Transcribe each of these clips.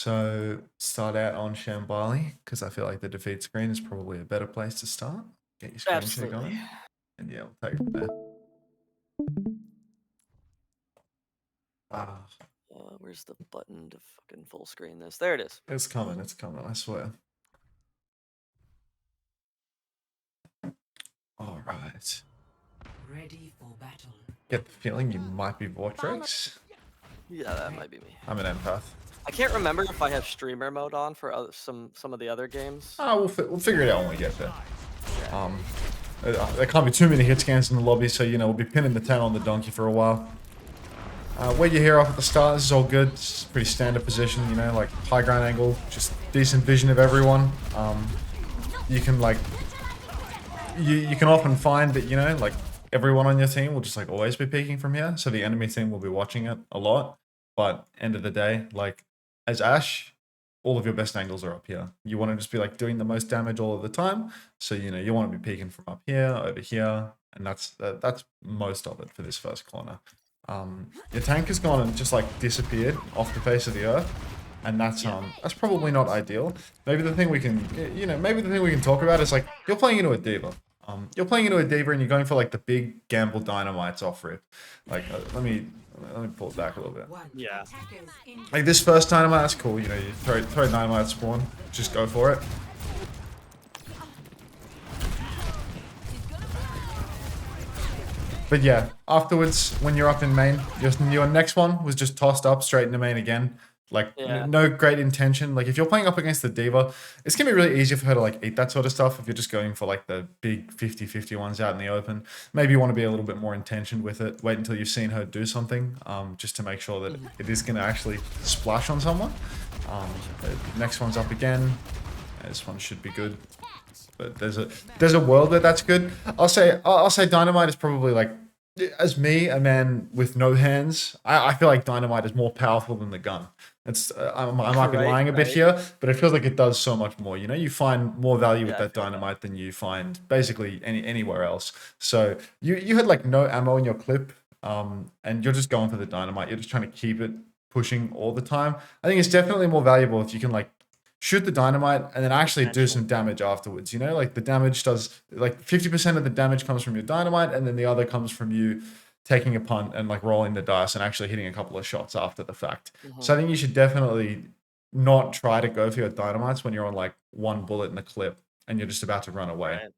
So start out on Shambali because I feel like the defeat screen is probably a better place to start. Get your screen share Absolutely. going, and yeah, we'll take it from there. Ah, Where's the button to fucking full screen this? There it is. it's coming. It's coming. I swear. All right. Ready for battle. Get the feeling you might be Vortex. Yeah, that might be me. I'm an empath. I can't remember if I have streamer mode on for some of the other games. Ah, we'll figure it out when we get there. There can't be too many hit scans in the lobby, so we'll be pinning the 10 on the donkey for a while. Where you hear off at the start, this is all good. It's pretty standard position, like high ground angle, just decent vision of everyone. You can you can often find that like everyone on your team will just always be peeking from here, so the enemy team will be watching it a lot. But end of the day, as Ashe, all of your best angles are up here. You want to just be doing the most damage all of the time. So you want to be peeking from up here, over here, and that's most of it for this first corner. Your tank has gone and just disappeared off the face of the earth, and that's probably not ideal. Maybe the thing we can talk about is you're playing into a diva. You're playing into a diva and you're going for the big gamble dynamites off rip. Let me pull it back a little bit. Yeah. This first dynamite, that's cool. You throw dynamite at spawn, just go for it. But yeah, afterwards, when you're up in main, your next one was just tossed up straight into main again. No great intention. If you're playing up against the diva, it's going to be really easy for her to eat that sort of stuff if you're just going for the big 50-50 ones out in the open. Maybe you want to be a little bit more intentioned with it. Wait until you've seen her do something, just to make sure that it is going to actually splash on someone. The next one's up again. This one should be good. But there's a world where that's good. I'll say dynamite is probably as me, a man with no hands, I feel like dynamite is more powerful than the gun. I might be lying a bit here, but it feels like it does so much more. You find more value with that dynamite than you find basically anywhere else. So you had no ammo in your clip, and you're just going for the dynamite. You're just trying to keep it pushing all the time. I think it's definitely more valuable if you can shoot the dynamite and then actually do some damage afterwards. The damage does 50% of the damage comes from your dynamite, and then the other comes from you taking a punt and rolling the dice and actually hitting a couple of shots after the fact. So I think you should definitely not try to go for your dynamites when you're on one bullet in the clip and you're just about to run away. Right.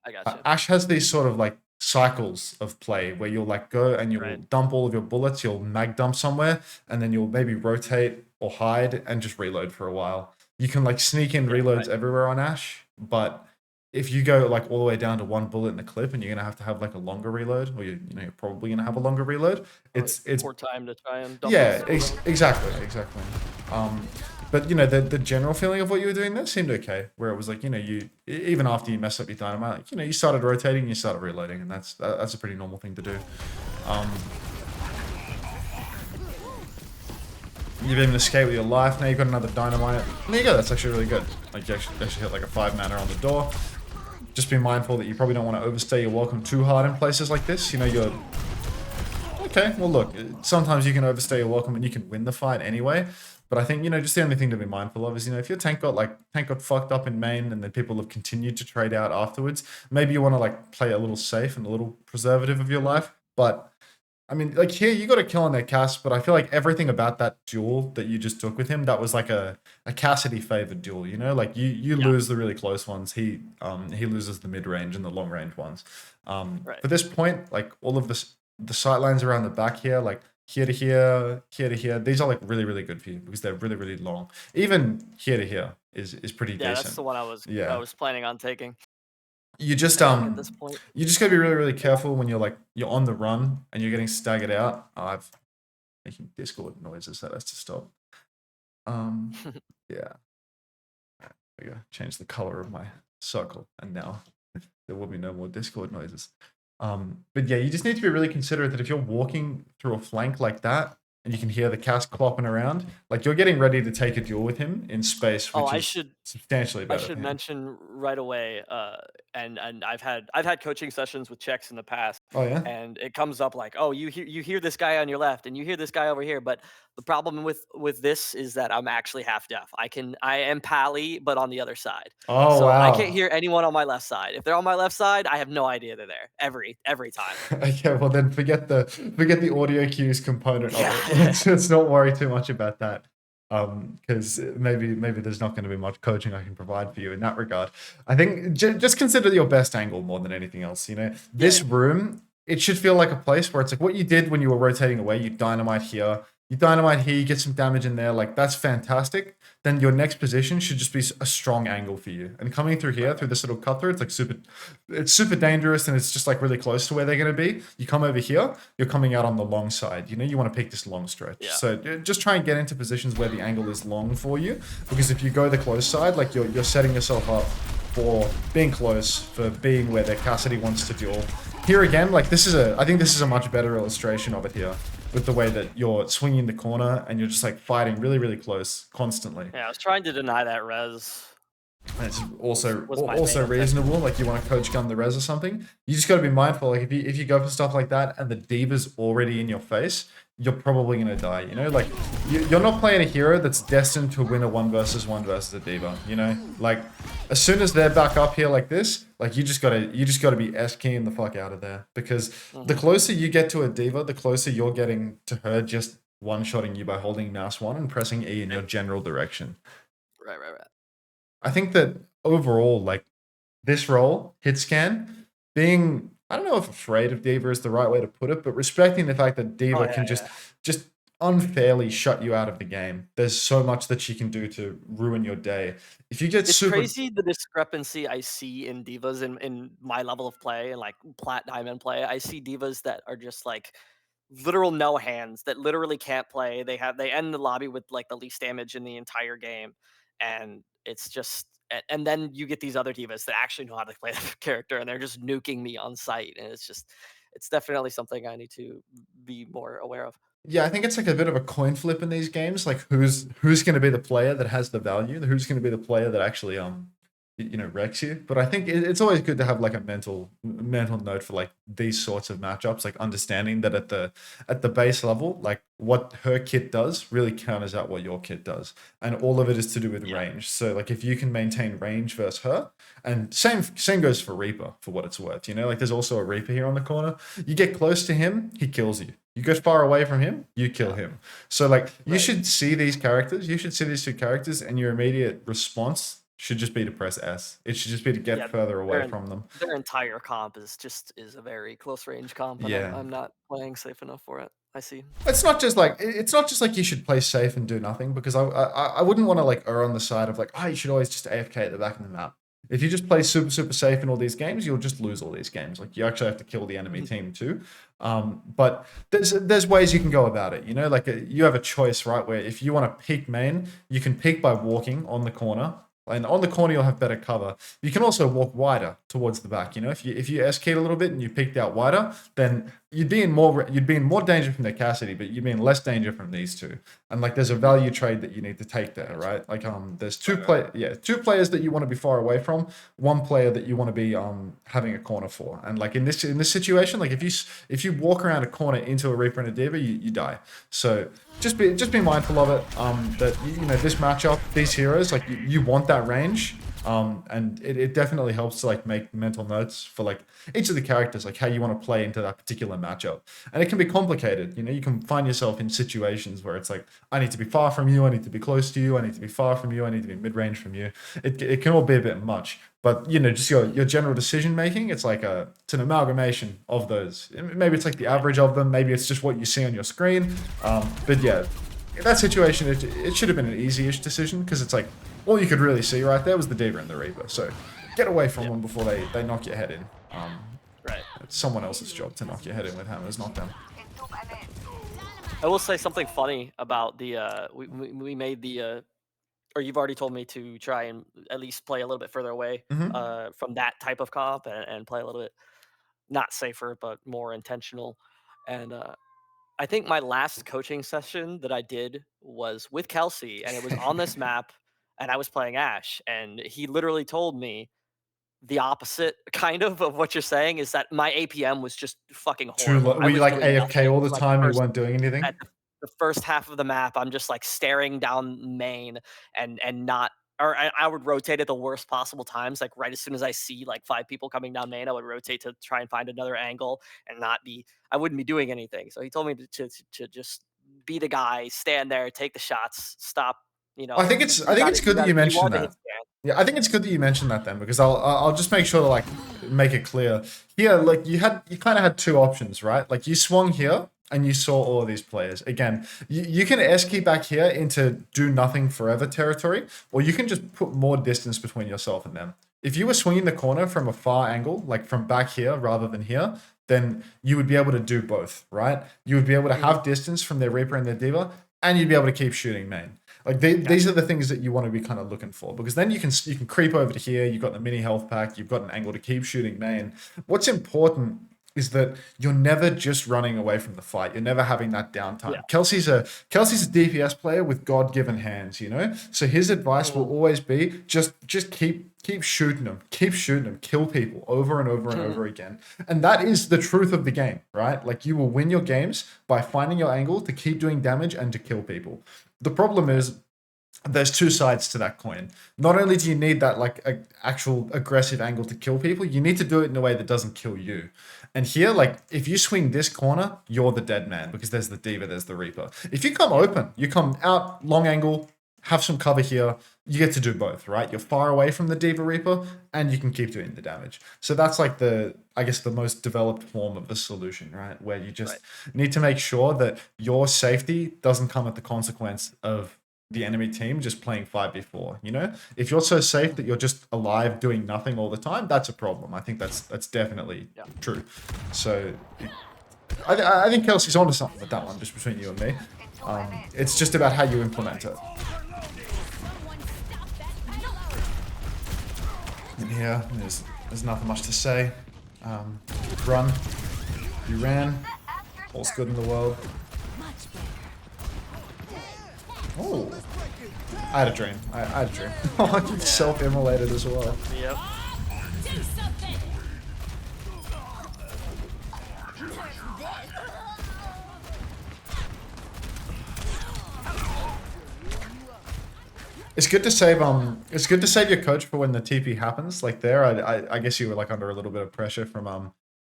I got you. Ashe has these sort of cycles of play where you'll go and you'll dump all of your bullets, you'll mag dump somewhere, and then you'll maybe rotate or hide and just reload for a while. You can sneak in reloads everywhere on Ashe, but if you go all the way down to one bullet in the clip and you're gonna have to have a longer reload, or you're probably gonna have a longer reload, it's more time to try and dump exactly. But the general feeling of what you were doing there seemed okay, where it was you even after you mess up your dynamite, you started rotating, you started reloading, and that's a pretty normal thing to do. You've even escaped with your life. Now you've got another dynamite. There you go. That's actually really good. You actually hit a 5-manner on the door. Just be mindful that you probably don't want to overstay your welcome too hard in places like this. You're... Okay, well look, sometimes you can overstay your welcome and you can win the fight anyway. But I think, just the only thing to be mindful of is, if your tank got fucked up in main and then people have continued to trade out afterwards, maybe you want to play a little safe and a little preservative of your life. But I mean, here you got a kill on their Cass, but I feel like everything about that duel that you just took with him, that was a Cassidy favored duel, you lose the really close ones. He loses the mid range and the long range ones. For this point, all of the sight lines around the back here, here to here, here to here, these are really, really good for you because they're really, really long. Even here to here is pretty decent. Yeah, that's the one I was planning on taking. You just at this point. You just gotta be really, really careful when you're you're on the run and you're getting staggered out. I've making Discord noises, that has to stop. Yeah. There we go. Change the color of my circle, and now there will be no more Discord noises. But yeah, you just need to be really considerate that if you're walking through a flank like that and you can hear the cast clopping around, you're getting ready to take a duel with him in space, which is substantially better. I should mention right away, and I've had coaching sessions with checks in the past, Oh yeah. and it comes up like, oh, you hear this guy on your left, and you hear this guy over here, but the problem with this is that I'm actually half deaf. I am Pally, but on the other side, Oh so I can't wow. hear anyone on my left side. If they're on my left side, I have no idea they're there every time. Okay, well then forget the audio cues component of it. Yeah. Let's not worry too much about that. Because maybe there's not going to be much coaching I can provide for you in that regard. I think just consider your best angle more than anything else. You know, this Yeah. room, it should feel like a place where it's like what you did when you were rotating away. You dynamite here, you get some damage in there. Like that's fantastic. Then your next position should just be a strong angle for you. And coming through here through this little cut through, it's super dangerous and it's just like really close to where they're going to be. You come over here, you're coming out on the long side. You know, you want to pick this long stretch. Yeah. So just try and get into positions where the angle is long for you, because if you go the close side, like you're setting yourself up for being close, for being where their Cassidy wants to duel. Here again, like I think this is a much better illustration of it here, with the way that you're swinging the corner and you're just like fighting really, really close constantly. Yeah, I was trying to deny that res. And it's also Was my also main intention. reasonable. Like you want to coach gun the res or something. You just got to be mindful. Like if you go for stuff like that and the diva's already in your face, you're probably gonna die. You know, like you're not playing a hero that's destined to win a 1 versus a diva. You know, like as soon as they're back up here like this, like you just gotta be S keying the fuck out of there, because the closer you get to a diva, the closer you're getting to her just one-shotting you by holding mouse 1 and pressing E in your general direction. Right. I think that overall, like this role, hit scan, being, I don't know if afraid of Diva is the right way to put it, but respecting the fact that Oh Diva yeah, can yeah. just unfairly shut you out of the game. There's so much that she can do to ruin your day. If you get It's super crazy the discrepancy I see in divas in my level of play and like plat diamond play. I see divas that are just like literal no hands that literally can't play. They end the lobby with like the least damage in the entire game, and it's just and then you get these other divas that actually know how to play the character and they're just nuking me on site, and it's definitely something I need to be more aware of. Yeah, I think it's like a bit of a coin flip in these games. Like who's going to be the player that has the value? Who's going to be the player that actually wrecks you? But I think it's always good to have like a mental note for like these sorts of matchups. Like understanding that at the base level, like what her kit does really counters out what your kit does, and all of it is to do with Yeah. range. So like if you can maintain range versus her, and same goes for Reaper for what it's worth. You know, like there's also a Reaper here on the corner. You get close to him, he kills you. You go far away from him, you kill him. So like you Right. should see these characters, you should see these two characters, and your immediate response should just be to press S. It should just be to Yeah. get further away Their from them. their entire comp is a very close range comp, and I'm Yeah. I'm not playing safe enough for it. I see. It's not just like you should play safe and do nothing, because I wouldn't want to like err on the side of like, oh, you should always just AFK at the back of the map. If you just play super safe in all these games, you'll just lose all these games. Like you actually have to kill the enemy team too. But there's ways you can go about it. You know, like you have a choice, right? Where if you want to peek main, you can peek by walking on the corner. And on the corner, you'll have better cover. You can also walk wider towards the back. You know, if you S-keyed a little bit and you peeked out wider, then you'd be in more danger from the Cassidy, but you'd be in less danger from these two. And like, there's a value trade that you need to take there, right? Like, there's two players that you want to be far away from, one player that you want to be having a corner for. And like in this situation, like if you walk around a corner into a Reaper and a Diva, you die. So just be mindful of it. That you know this matchup, these heroes, like you want that range. And it definitely helps to like make mental notes for like each of the characters, like how you want to play into that particular matchup. And it can be complicated. You know, you can find yourself in situations where it's like, I need to be far from you, I need to be close to you, I need to be far from you, I need to be mid-range from you. It can all be a bit much. But you know, just your general decision making, it's an amalgamation of those. Maybe it's like the average of them, maybe it's just what you see on your screen. But yeah, in that situation, it should have been an easy-ish decision, because it's like all you could really see right there was the Diva and the Reaper. So get away from them before they knock your head in. Right. It's someone else's job to knock your head in with hammers, not them. I will say something funny about the we made the or you've already told me to try and at least play a little bit further away Hmm. from that type of comp and play a little bit not safer but more intentional. And I think my last coaching session that I did was with Kelsey, and it was on this map, and I was playing Ashe, and he literally told me the opposite kind of what you're saying is that my APM was just fucking Too horrible. low. I Were you was like doing AFK nothing all the for, like, time? You first weren't doing anything? at the first half of the map. I'm just like staring down main and not, or I would rotate at the worst possible times. Like right as soon as I see like 5 people coming down main, I would rotate to try and find another angle and not be. I wouldn't be doing anything. So he told me to just be the guy, stand there, take the shots, stop. You I know, think it's good that you you mentioned want to hit that. stand. Yeah, I think it's good that you mentioned that then because I'll just make sure to like make it clear. Here, like you kind of had two options, right? Like you swung here and you saw all of these players. Again, you can S-key back here into do nothing forever territory, or you can just put more distance between yourself and them. If you were swinging the corner from a far angle, like from back here rather than here, then you would be able to do both, right? You would be able to have distance from their Reaper and their Diva, and you'd be able to keep shooting main. Like these are the things that you want to be kind of looking for because then you can creep over to here. You've got the mini health pack. You've got an angle to keep shooting main. What's important is that you're never just running away from the fight. You're never having that downtime. Yeah. Kelsey's a DPS player with God-given hands, you know. So his advice will always be just keep shooting them, kill people over and over and over again. And that is the truth of the game, right? Like you will win your games by finding your angle to keep doing damage and to kill people. The problem is there's two sides to that coin. Not only do you need that like actual aggressive angle to kill people, you need to do it in a way that doesn't kill you. And here, like if you swing this corner, you're the dead man because there's the Diva, there's the Reaper. If you come open, you come out long angle, have some cover here, you get to do both, right? You're far away from the Diva Reaper and you can keep doing the damage. So that's like I guess the most developed form of the solution, right? Where you just need to make sure that your safety doesn't come at the consequence of the enemy team just playing 5v4, you know? If you're so safe that you're just alive doing nothing all the time, that's a problem. I think that's definitely true. So I think Kelsey's onto something with that one, just between you and me. It's just about how you implement it. And here, there's nothing much to say. Run. You ran. All's good in the world. Oh, I had a dream. I had a dream. Oh, you self-immolated as well. Yep. It's good to save your coach for when the TP happens. Like there, I guess you were like under a little bit of pressure from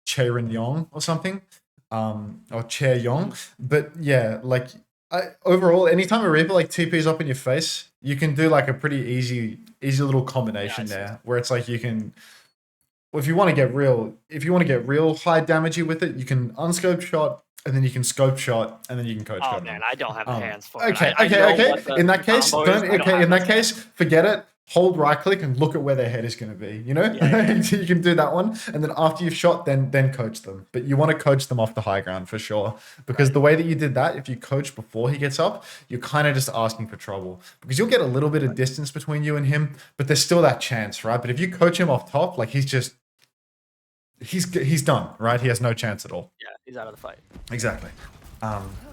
Chaerin Yong or something, or Chae Yong. But yeah, like overall, anytime a Reaper like TP's up in your face, you can do like a pretty easy little combination there, where it's like you can. Well, if you want to get real high damagey with it, you can unscope shot, and then you can scope shot, and then you can coach. Oh man, I don't have the hands for okay, it. Okay. In that case, forget it. Hold right click and look at where their head is going to be. You know, you can do that one, and then after you've shot, then coach them. But you want to coach them off the high ground for sure, because the way that you did that, if you coach before he gets up, you're kind of just asking for trouble because you'll get a little bit of distance between you and him, but there's still that chance, right? But if you coach him off top, like he's done, right? He has no chance at all. Yeah, he's out of the fight. Exactly.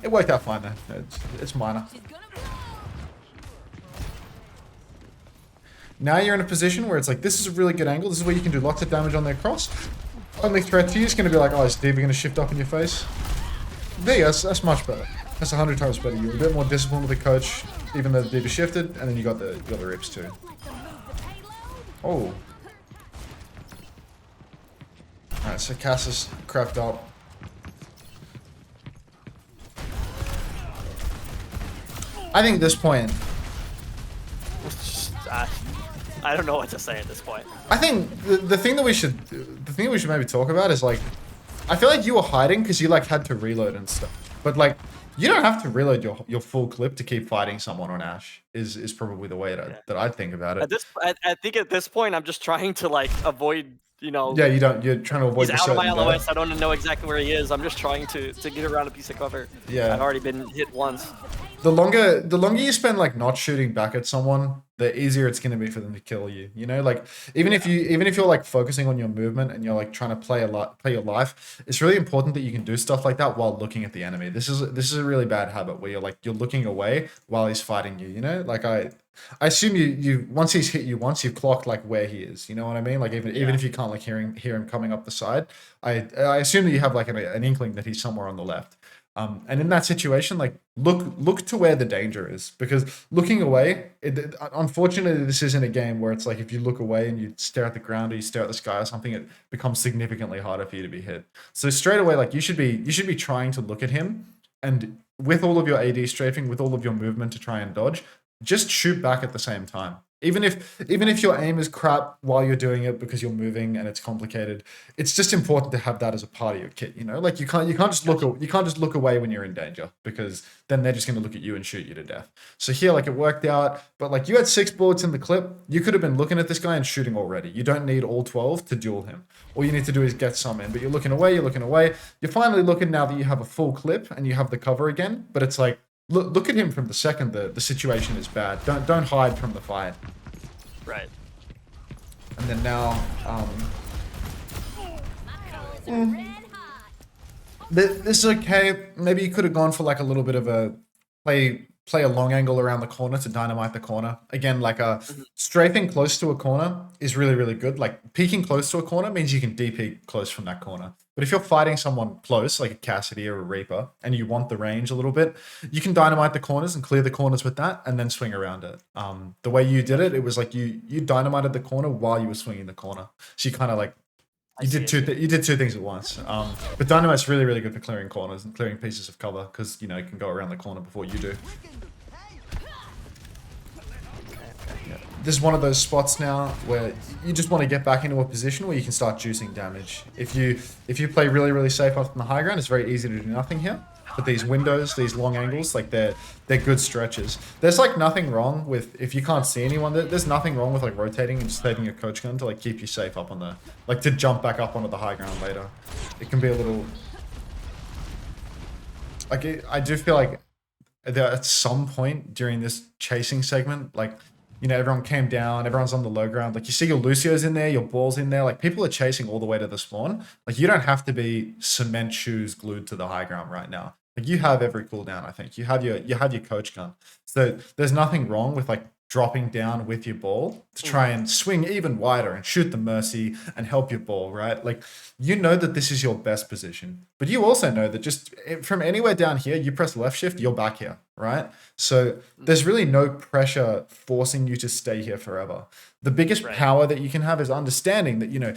It worked out fine though. It's minor. Now you're in a position where it's like, this is a really good angle. This is where you can do lots of damage on their cross. Only threat to you is going to be like, oh, is Diva going to shift up in your face? There you go. That's much better. That's 100 times better. You're a bit more disciplined with the coach, even though the Diva shifted, and then you got the rips too. Oh. Alright, so Cass is crapped up. I think at this point, I don't know what to say at this point. I think the thing that we should maybe talk about is like, I feel like you were hiding because you like had to reload and stuff, but like you don't have to reload your full clip to keep fighting someone on Ashe. Is probably the way that I think about it. I think at this point I'm just trying to like avoid. You know, yeah, you're trying to avoid. He's out of my LOS. I don't know exactly where he is. I'm just trying to get around a piece of cover. Yeah, I've already been hit once. the longer you spend like not shooting back at someone, the easier it's going to be for them to kill you. You know, like even if you're like focusing on your movement and you're like trying to play your life, it's really important that you can do stuff like that while looking at the enemy. This is a really bad habit where you're looking away while he's fighting you. You know, like I assume you once he's hit you once, you've clocked like where he is. You know what I mean? Like even if you can't like hear him coming up the side, I assume that you have like an inkling that he's somewhere on the left. And in that situation, like look to where the danger is, because looking away, unfortunately, this isn't a game where it's like if you look away and you stare at the ground or you stare at the sky or something, it becomes significantly harder for you to be hit. So straight away, like you should be trying to look at him, and with all of your AD strafing, with all of your movement to try and dodge, just shoot back at the same time. Even if your aim is crap while you're doing it because you're moving and it's complicated, it's just important to have that as a part of your kit. You know, like you can't just look away when you're in danger, because then they're just going to look at you and shoot you to death. So here, like it worked out, but like you had 6 bullets in the clip, you could have been looking at this guy and shooting already. You don't need all 12 to duel him. All you need to do is get some in, but you're looking away. You're finally looking now that you have a full clip and you have the cover again. But it's like, Look at him from the second the situation is bad. Don't hide from the fight. Right. And then now, this is okay. Maybe you could have gone for like a little bit of a play a long angle around the corner to dynamite the corner. Again, like strafing close to a corner is really, really good. Like peeking close to a corner means you can DP close from that corner. But if you're fighting someone close, like a Cassidy or a Reaper, and you want the range a little bit, you can dynamite the corners and clear the corners with that and then swing around it. The way you did it, it was like you dynamited the corner while you were swinging the corner. So you kind of like, you did two things at once. But dynamite's really, really good for clearing corners and clearing pieces of cover, because, you know, it can go around the corner before you do. This is one of those spots now where you just want to get back into a position where you can start juicing damage. If you play really, really safe up in the high ground, it's very easy to do nothing here. But these windows, these long angles, like they're good stretches. There's like nothing wrong with, if you can't see anyone, there's nothing wrong with like rotating and just saving your coach gun to like keep you safe up on the, like to jump back up onto the high ground later. It can be a little, like I do feel like at some point during this chasing segment, like, you know, everyone came down, everyone's on the low ground. Like you see your Lucio's in there, your Ball's in there. Like people are chasing all the way to the spawn. Like you don't have to be cement shoes glued to the high ground right now. Like you have every cooldown, I think. You have your coach gun. So there's nothing wrong with like dropping down with your Ball to try and swing even wider and shoot the Mercy and help your Ball, right? Like you know that this is your best position, but you also know that just from anywhere down here, you press left shift, you're back here, right? So there's really no pressure forcing you to stay here forever. The biggest power that you can have is understanding that, you know,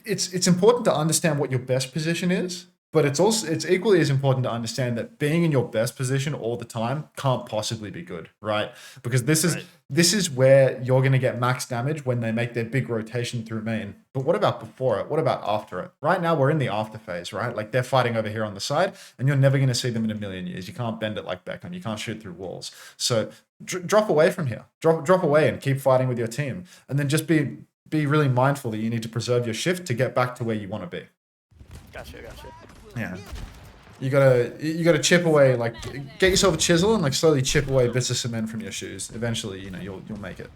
it's important to understand what your best position is. But it's equally as important to understand that being in your best position all the time can't possibly be good, right? Because this is where you're going to get max damage when they make their big rotation through main. But what about before it? What about after it? Right now we're in the after phase, right? Like they're fighting over here on the side, and you're never going to see them in a million years. You can't bend it like Beckham. You can't shoot through walls. So drop away from here. Drop away and keep fighting with your team, and then just be really mindful that you need to preserve your shift to get back to where you want to be. Gotcha. Yeah, you gotta chip away, like get yourself a chisel and like slowly chip away bits of cement from your shoes. Eventually, you know, you'll make it.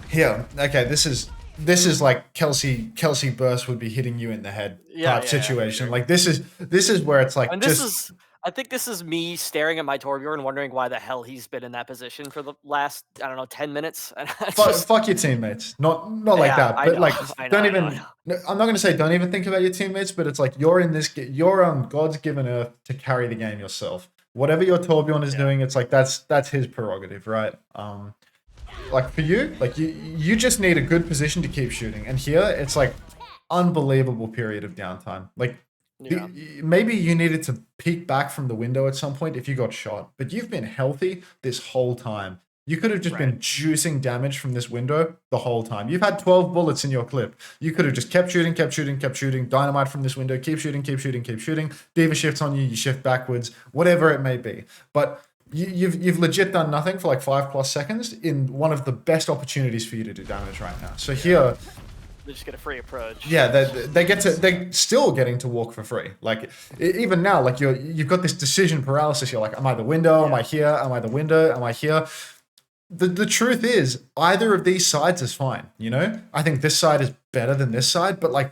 Here, okay, this is like Kelsey burst would be hitting you in the head type situation. Sure. Like this is where it's like, and I think this is me staring at my Torbjorn wondering why the hell he's been in that position for the last, I don't know, 10 minutes. Fuck your teammates. Not like that. But like, don't even, I'm not going to say don't even think about your teammates, but it's like you're on God's given earth to carry the game yourself. Whatever your Torbjorn is doing, it's like that's his prerogative, right? Like for you, like you just need a good position to keep shooting. And here it's like unbelievable period of downtime. Like, maybe you needed to peek back from the window at some point if you got shot, but you've been healthy this whole time. You could have just been juicing damage from this window the whole time. You've had 12 bullets in your clip. You could have just kept shooting, dynamite from this window, keep shooting. D.Va shifts on you, you shift backwards, whatever it may be. But you've legit done nothing for like 5+ seconds in one of the best opportunities for you to do damage right now. So here, They just get a free approach. Yeah, they're still getting to walk for free. Like even now, like you've got this decision paralysis. You're like, am I the window? Am I here? Am I the window? Am I here? The truth is, either of these sides is fine. You know, I think this side is better than this side, but like,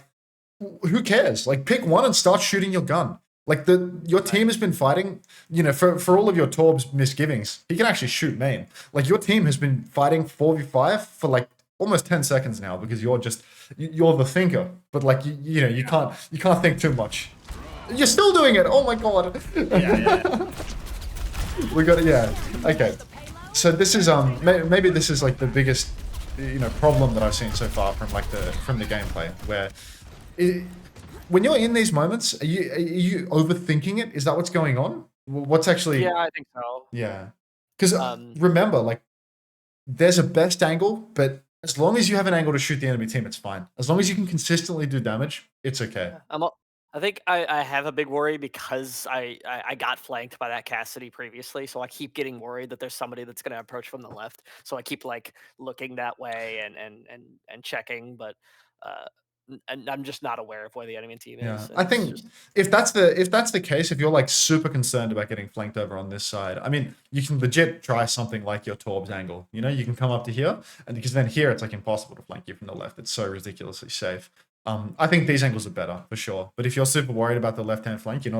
who cares? Like, pick one and start shooting your gun. Like your team has been fighting, you know, for all of your Torb's misgivings, he can actually shoot main. Like your team has been fighting 4v5 for like almost 10 seconds now because you're the thinker. But like you know, you can't think too much. You're still doing it. Oh my god. Yeah. We got it. Yeah. Okay. So this is maybe this is like the biggest, you know, problem that I've seen so far from the gameplay where. When you're in these moments, are you overthinking it? Is that what's going on? What's actually? Yeah, I think so. Yeah, because remember, like, there's a best angle, but as long as you have an angle to shoot the enemy team, it's fine. As long as you can consistently do damage, it's okay. I think I have a big worry because I got flanked by that Cassidy previously, so I keep getting worried that there's somebody that's going to approach from the left. So I keep like looking that way and checking, but. And I'm just not aware of where the enemy team is. Yeah, I think if that's the case, if you're like super concerned about getting flanked over on this side, I mean, you can legit try something like your Torb's angle. You know, you can come up to here, and because then here it's like impossible to flank you from the left. It's so ridiculously safe. I think these angles are better for sure. But if you're super worried about the left-hand flank, you're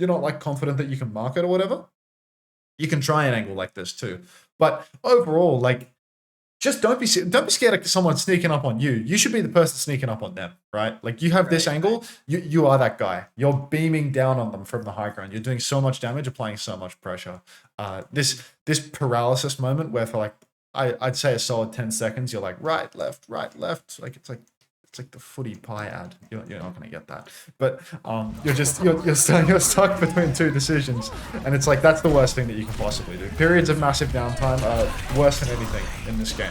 not like confident that you can mark it or whatever, you can try an angle like this too. But overall, like. Just don't be scared of someone sneaking up on you. You should be the person sneaking up on them, right? Like you have this angle, you are that guy. You're beaming down on them from the high ground. You're doing so much damage, applying so much pressure. This paralysis moment where for like I'd say a solid 10 seconds, you're like right, left. Like it's like the footy pie ad. You're not gonna get that. But you're stuck between two decisions, and it's like that's the worst thing that you can possibly do. Periods of massive downtime are worse than anything in this game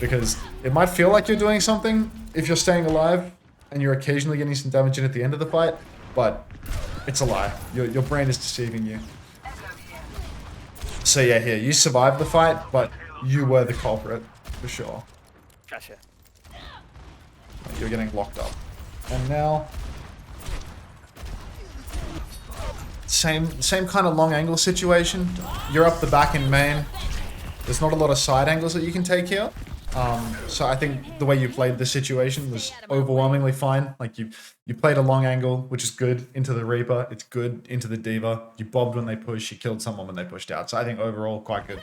because it might feel like you're doing something if you're staying alive and you're occasionally getting some damage in at the end of the fight, but it's a lie. Your brain is deceiving you. So yeah, here you survived the fight, but you were the culprit for sure. Gotcha. You're getting locked up. And now same kind of long angle situation. You're up the back in main. There's not a lot of side angles that you can take here. So I think the way you played the situation was overwhelmingly fine. Like you played a long angle, which is good, into the Reaper. It's good into the Diva. You bobbed when they pushed. You killed someone when they pushed out. So I think overall quite good.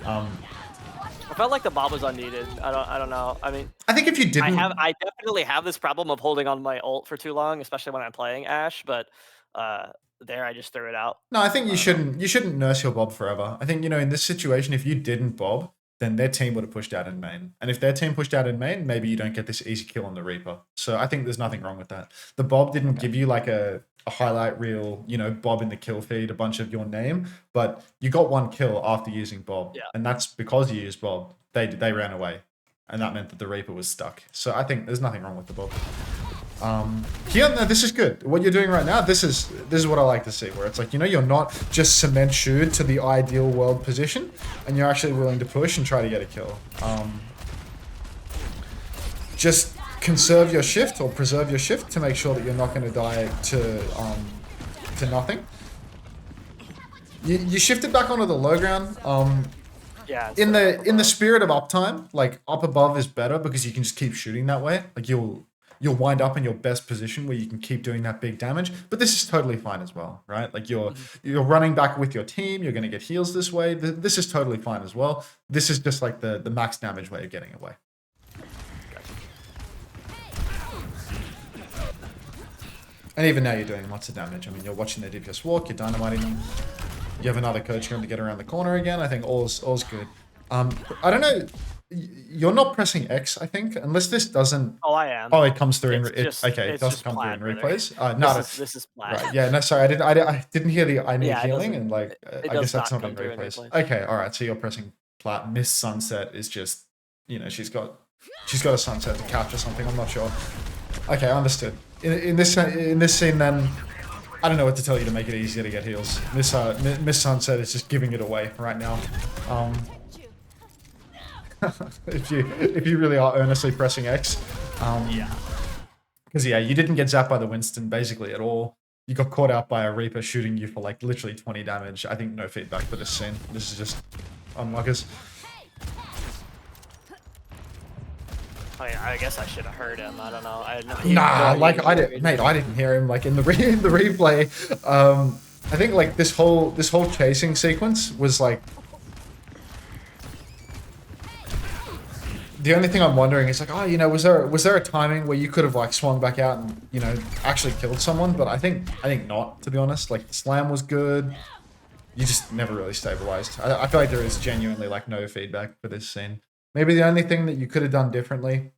I felt like the bob was unneeded. I don't know. I mean, I think if you didn't, I definitely have this problem of holding on to my ult for too long, especially when I'm playing Ashe. But there, I just threw it out. No, I think you shouldn't nurse your bob forever. I think, you know, in this situation, if you didn't bob, then their team would have pushed out in main. And if their team pushed out in main, maybe you don't get this easy kill on the Reaper. So I think there's nothing wrong with that. The bob didn't give you like a highlight reel, you know, bob in the kill feed, a bunch of your name, but you got one kill after using bob. Yeah. And that's because you used bob. They ran away. And that meant that the Reaper was stuck. So I think there's nothing wrong with the bob. Here, no, this is good. What you're doing right now, this is what I like to see, where it's like, you know, you're not just cement shoed to the ideal world position, and you're actually willing to push and try to get a kill. Just conserve your shift or preserve your shift to make sure that you're not going to die to nothing. You shifted back onto the low ground. Yeah. In the spirit of uptime, like up above is better because you can just keep shooting that way. Like you'll wind up in your best position where you can keep doing that big damage. But this is totally fine as well, right? Like you're running back with your team. You're going to get heals this way. This is totally fine as well. This is just like the max damage way of getting away. And even now you're doing lots of damage. I mean, you're watching their DPS walk. You're dynamiting them. You have another coach going to get around the corner again. I think all's good. I don't know. You're not pressing X, I think, unless this doesn't. Oh, I am. Oh, it comes through in. Okay, it does come through in replays. This is Plat. Right. Yeah. No. Sorry. I didn't hear the I need Yeah, healing, and like I guess that's not in through in replays. replays. Okay. All right. So you're pressing Plat. Miss Sunset is just, you know, she's got a sunset to capture something. I'm not sure. Okay, understood. In this scene, then I don't know what to tell you to make it easier to get heals. Miss Sunset is just giving it away right now. If you really are earnestly pressing X, Yeah. Because yeah, you didn't get zapped by the Winston basically at all. You got caught out by a Reaper shooting you for like literally 20 damage. I think no feedback for this scene. This is just unluckers. I guess I should have heard him. I don't know. I had no Nah, no like idea I he didn't, mate. I didn't hear him like in the in the replay. I think like this whole chasing sequence was like. The only thing I'm wondering is like, oh, you know, was there a timing where you could have like swung back out and, you know, actually killed someone? But I think not, to be honest. Like the slam was good. You just never really stabilized. I feel like there is genuinely like no feedback for this scene. Maybe the only thing that you could have done differently,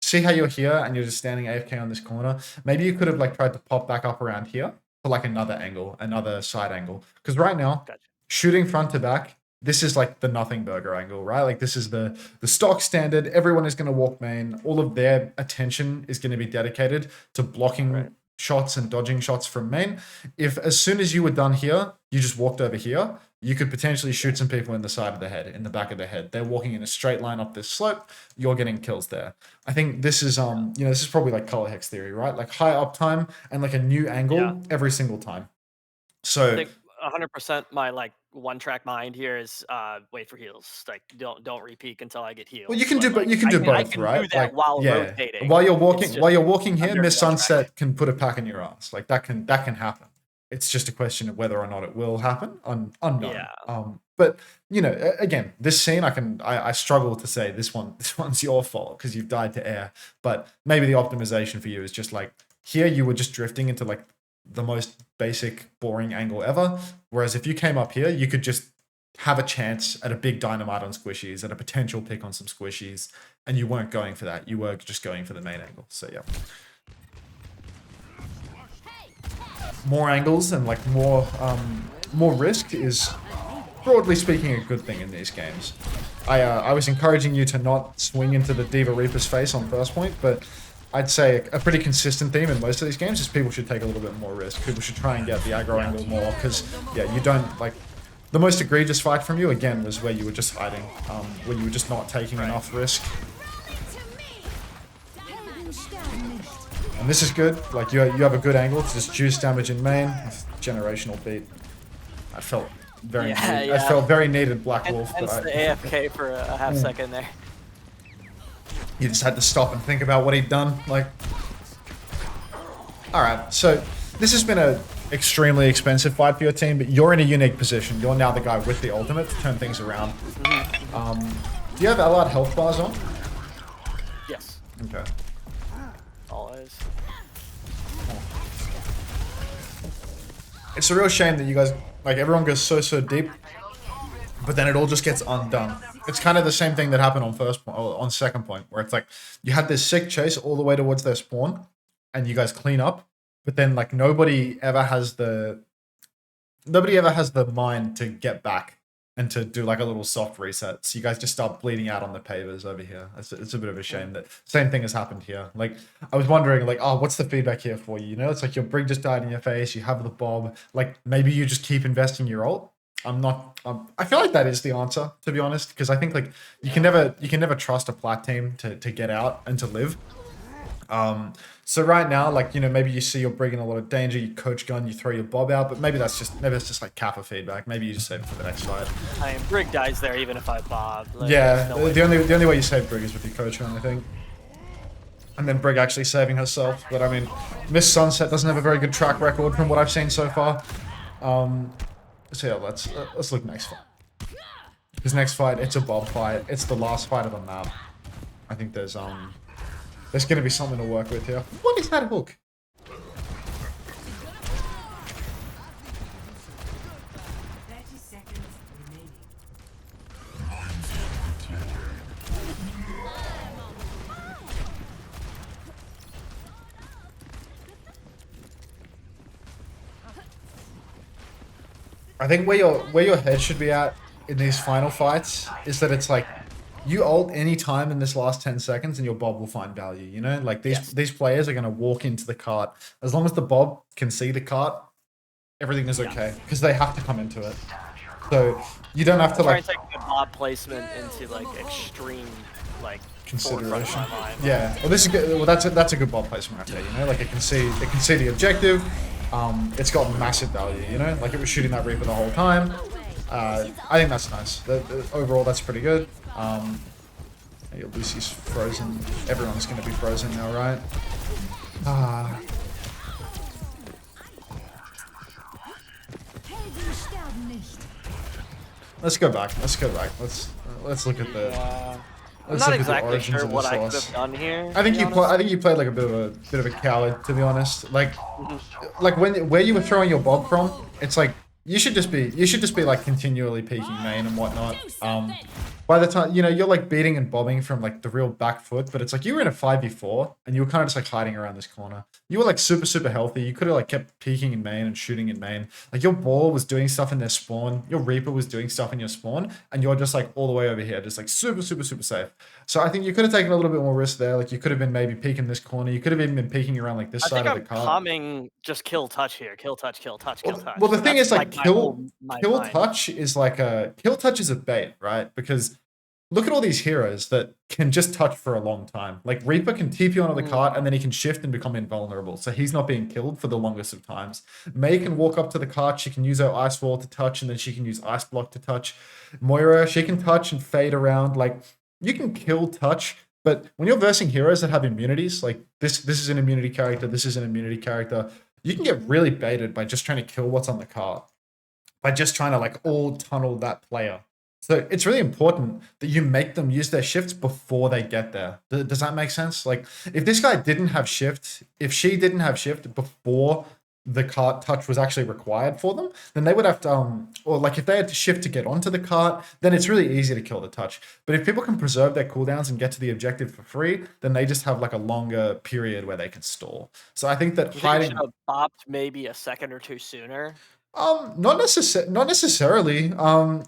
see how you're here and you're just standing AFK on this corner. Maybe you could have like tried to pop back up around here for like another angle, another side angle. Because right now, Gotcha. shooting front to back, this is like the nothing burger angle, right? Like this is the stock standard. Everyone is going to walk main. All of their attention is going to be dedicated to blocking shots and dodging shots from main. If as soon as you were done here, you just walked over here, you could potentially shoot some people in the side of the head, in the back of the head. They're walking in a straight line up this slope. You're getting kills there. I think this is you know, this is probably like color hex theory, right? Like high uptime and like a new angle every single time. So I think 100% my like one track mind here is wait for heals. Like don't repeat until I get healed. well, you can do, But but you can I do can, I both, can right? do that Like, while yeah, rotating. while you're It's just walking here, under Miss one track. Sunset can put a pack in your ass. Like that can happen. It's just a question of whether or not it will happen. Unknown. Yeah. But you know, again, this scene, I struggle to say this one's your fault because you've died to air. But maybe the optimization for you is just like here you were just drifting into like the most basic boring angle ever. Whereas if you came up here, you could just have a chance at a big dynamite on squishies, at a potential pick on some squishies, and you weren't going for that. You were just going for the main angle. So yeah. More angles and like more risk is broadly speaking a good thing in these games. I was encouraging you to not swing into the Diva Reaper's face on first point, but I'd say a pretty consistent theme in most of these games is people should take a little bit more risk. People should try and get the aggro angle more because yeah, you don't like the most egregious fight from you again was where you were just hiding, where you were just not taking enough risk. And this is good. Like you have a good angle to just juice damage in main. Generational beat. I felt very needed. I felt very needed Black Wolf. And but the AFK for a half second there. You just had to stop and think about what he'd done. Like, all right. So this has been a extremely expensive fight for your team, but you're in a unique position. You're now the guy with the ultimate to turn things around. Do you have allied health bars on? Yes. Okay. Always. It's a real shame that you guys, like everyone goes so deep, but then it all just gets undone. It's kind of the same thing that happened on first point, or on second point, where it's like you had this sick chase all the way towards their spawn, and you guys clean up, but then like nobody ever has the mind to get back and to do like a little soft reset. So you guys just start bleeding out on the pavers over here. It's a bit of a shame that same thing has happened here. Like I was wondering like, oh, what's the feedback here for you? You know, it's like your brig just died in your face. You have the bob. Like maybe you just keep investing your ult. I feel like that is the answer, to be honest, because I think like you can never trust a Plat team to get out and to live. So right now, like, you know, maybe you see your brig in a lot of danger, you coach gun, you throw your bob out, but maybe that's just like kappa feedback. Maybe you just save it for the next fight. I mean, brig dies there even if I bob. Like, yeah, no the only way you save brig is with your coach gun, I think. And then brig actually saving herself. But I mean, Miss Sunset doesn't have a very good track record from what I've seen so far. So yeah, let's look next fight. Because next fight, it's a bob fight. It's the last fight of the map. I think there's going to be something to work with here. What is that hook? I think where your head should be at in these final fights is that it's like you ult any time in this last 10 seconds and your bob will find value, you know? Like these players are going to walk into the cart. As long as the bob can see the cart, everything is okay because they have to come into it. So you don't have to try like and take the bob placement into like extreme like consideration. forefront of my mind. Yeah. Well, this is good. Well, that's a good ball placement right there. You know, like it can see the objective. It's got massive value. You know, like it was shooting that Reaper the whole time. I think that's nice. Overall, that's pretty good. Yeah, Lucy's frozen. Everyone's gonna be frozen now, right? Let's go back. Let's go back. Let's look at the. I'm Let's not look at the exactly origins sure of what this I could loss. have done here. I think you played like a bit of a coward, to be honest. Like where you were throwing your bob from, it's like you should just be like continually peeking main and whatnot. By the time, you know, you're like beating and bobbing from like the real back foot, but it's like you were in a 5v4 and you were kind of just like hiding around this corner. You were like super healthy. You could have like kept peeking in main and shooting in main. Like your ball was doing stuff in their spawn. Your Reaper was doing stuff in your spawn, and you're just like all the way over here, just like super safe. So I think you could have taken a little bit more risk there. Like you could have been maybe peeking this corner. You could have even been peeking around like this side of the cart. Calming just kill touch here. Kill touch. Well, the thing is, like, kill mind. touch is like kill touch is a bait, right? Because look at all these heroes that can just touch for a long time. Like Reaper can TP onto the cart and then he can shift and become invulnerable, so he's not being killed for the longest of times. Mei can walk up to the cart. She can use her ice wall to touch, and then she can use ice block to touch. Moira, she can touch and fade around. Like you can kill touch. But when you're versing heroes that have immunities, like this is an immunity character, this is an immunity character, you can get really baited by just trying to kill what's on the card. By just trying to like all tunnel that player. So it's really important that you make them use their shifts before they get there. Does that make sense? Like if this guy didn't have shift, if she didn't have shift before the cart touch was actually required for them, then they would have to, or like if they had to shift to get onto the cart, then it's really easy to kill the touch. But if people can preserve their cooldowns and get to the objective for free, then they just have like a longer period where they can stall. So I think that hiding should have bopped maybe a second or two sooner. Not necessarily.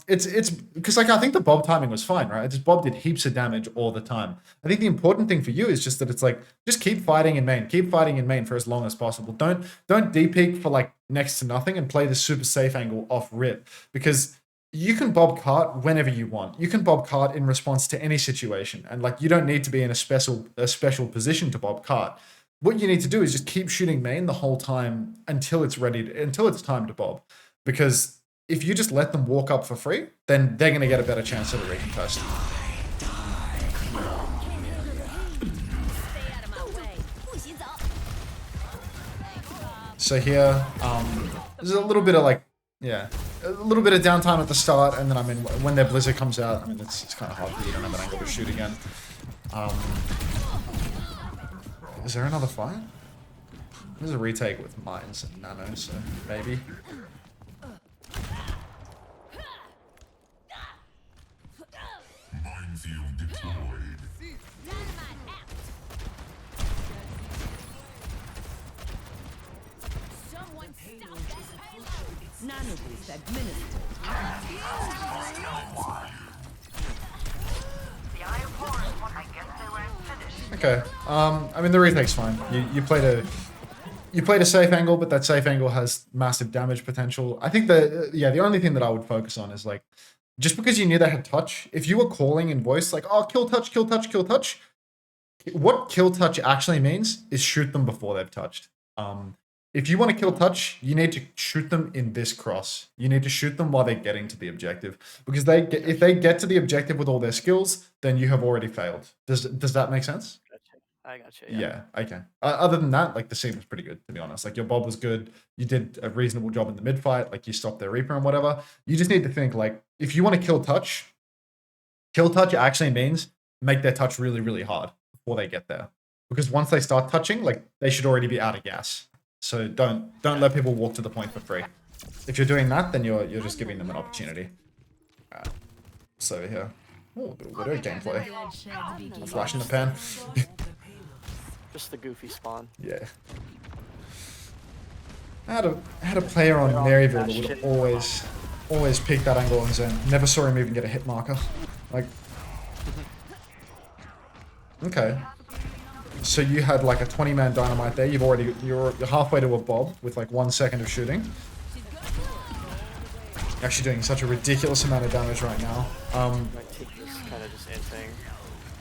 It's because like I think the bob timing was fine, right? Just bob did heaps of damage all the time. I think the important thing for you is just that it's like just keep fighting in main for as long as possible. Don't deep-peek for like next to nothing and play the super safe angle off rip, because you can bob cart whenever you want. You can bob cart in response to any situation, and like you don't need to be in a special position to bob cart. What you need to do is just keep shooting main the whole time until it's time to bob. Because if you just let them walk up for free, then they're going to get a better chance at a recontest. So here, there's a little bit of like, yeah, a little bit of downtime at the start, and then I mean, when their Blizzard comes out, I mean, it's kind of hard for you to have an angle to shoot again. Is there another fight? There's a retake with mines and nano, so maybe. Minefield deployed. Nano boost administered. Okay. I mean the retake's fine. You played a safe angle, but that safe angle has massive damage potential. I think the only thing that I would focus on is like, just because you knew they had touch, if you were calling in voice like, oh, kill touch, what kill touch actually means is shoot them before they've touched. If you want to kill touch, you need to shoot them in this cross. You need to shoot them while they're getting to the objective, because if they get to the objective with all their skills, then you have already failed. Does that make sense? I got you. Yeah, okay. Other than that, like the scene was pretty good, to be honest. Like your bob was good. You did a reasonable job in the mid fight. Like you stopped their Reaper and whatever. You just need to think like, if you want to kill touch actually means make their touch really hard before they get there. Because once they start touching, like they should already be out of gas. So don't let people walk to the point for free. If you're doing that, then you're just giving them an opportunity. Alright. So over here. Oh, a bit of Widow gameplay. A flash in the pan. Just the goofy spawn. Yeah. I had a player on Maryville that would always peek that angle on zone. Never saw him even get a hit marker. Like, okay. So you had like a 20-man dynamite there. You're halfway to a bob with like 1 second of shooting. You're actually doing such a ridiculous amount of damage right now. I take this kind of just in thing.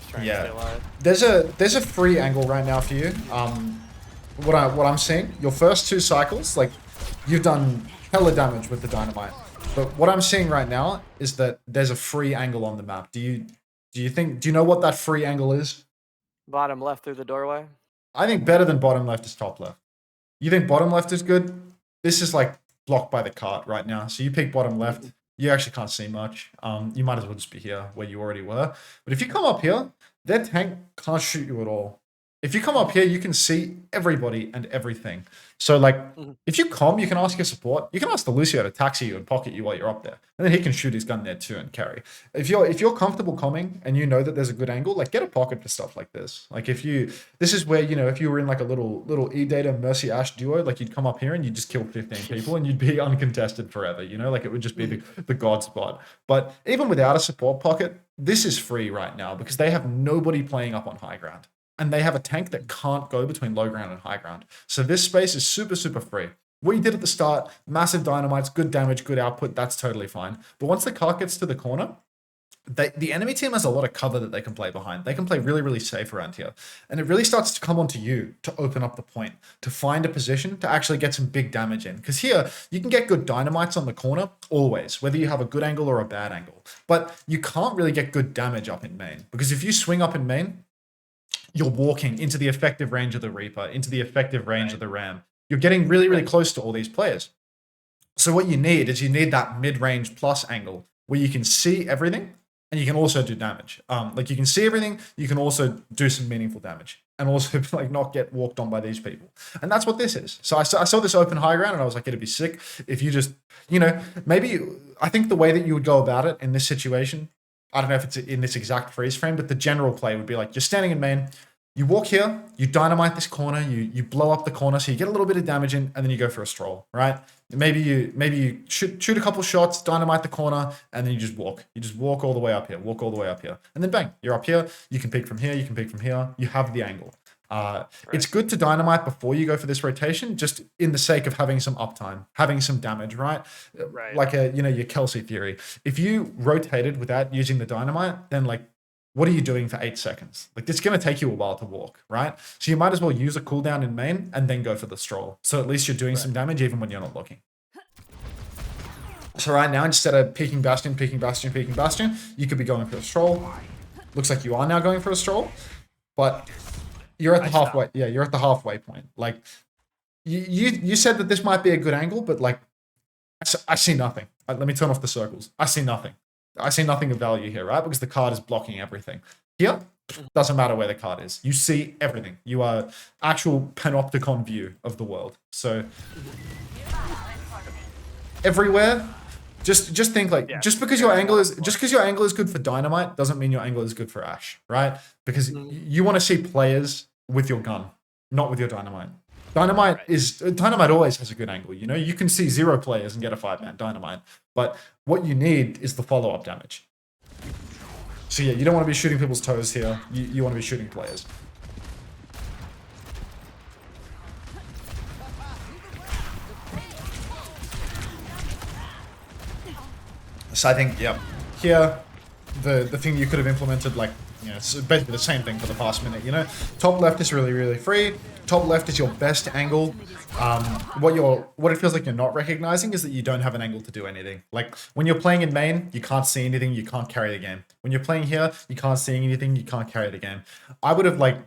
trying to stay Yeah, alive. there's a free angle right now for you. What I'm seeing, your first 2 cycles, like you've done hella damage with the dynamite. But what I'm seeing right now is that there's a free angle on the map. Do you know what that free angle is? Bottom left through the doorway. I think better than bottom left is top left. You think bottom left is good? This is like blocked by the cart right now. So you pick bottom left. You actually can't see much. You might as well just be here where you already were. But if you come up here, their tank can't shoot you at all. If you come up here, you can see everybody and everything. So like, if you come, you can ask your support. You can ask the Lucio to taxi you and pocket you while you're up there. And then he can shoot his gun there too and carry. If you're comfortable coming and you know that there's a good angle, like get a pocket for stuff like this. Like this is where, if you were in like a little E-Data Mercy Ashe duo, like you'd come up here and you'd just kill 15 people and you'd be uncontested forever, like it would just be the god spot. But even without a support pocket, this is free right now because they have nobody playing up on high ground. And they have a tank that can't go between low ground and high ground. So this space is super, super free. What you did at the start, massive dynamites, good damage, good output, that's totally fine. But once the cart gets to the corner, the enemy team has a lot of cover that they can play behind. They can play really, really safe around here. And it really starts to come onto you to open up the point, to find a position, to actually get some big damage in. Because here, you can get good dynamites on the corner, always, whether you have a good angle or a bad angle. But you can't really get good damage up in main. Because if you swing up in main, you're walking into the effective range of the Reaper, into the effective range of the Ram. You're getting really, really close to all these players. So what you need is that mid-range plus angle where you can see everything and you can also do damage. Like you can see everything, you can also do some meaningful damage and also like not get walked on by these people. And that's what this is. So I saw this open high ground and I was like, it'd be sick if you just, I think the way that you would go about it in this situation, I don't know if it's in this exact freeze frame, but the general play would be like, you're standing in main, you walk here, you dynamite this corner, you blow up the corner, so you get a little bit of damage in, and then you go for a stroll, right? Maybe you shoot a couple shots, dynamite the corner, and then you just walk. You just walk all the way up here, and then bang, you're up here. You can peek from here, you can peek from here. You have the angle. It's good to dynamite before you go for this rotation, just in the sake of having some uptime, having some damage, right? Like your Kelsey theory. If you rotated without using the dynamite, then like, what are you doing for 8 seconds? Like, it's going to take you a while to walk, right? So you might as well use a cooldown in main and then go for the stroll. So at least you're doing some damage even when you're not looking. So right now, instead of peeking Bastion, you could be going for a stroll. Looks like you are now going for a stroll, but you're at the halfway. Yeah, you're at the halfway point. Like, you said that this might be a good angle, but like, I see nothing. Let me turn off the circles. I see nothing. I see nothing of value here, right? Because the card is blocking everything. Here, doesn't matter where the card is. You see everything. You are actual panopticon view of the world. So everywhere, just think like, just because your angle is good for dynamite doesn't mean your angle is good for Ashe, right? Because you want to see players with your gun, not with your dynamite. Dynamite always has a good angle. You can see 0 players and get a 5-man dynamite. But what you need is the follow-up damage. So yeah, you don't want to be shooting people's toes here. You want to be shooting players. So I think, yeah, here, the thing you could have implemented, like, it's basically the same thing for the past minute, Top left is really, really free. Top left is your best angle. What it feels like you're not recognizing is that you don't have an angle to do anything. Like, when you're playing in main, you can't see anything, you can't carry the game. When you're playing here, you can't see anything, you can't carry the game. I would have, like,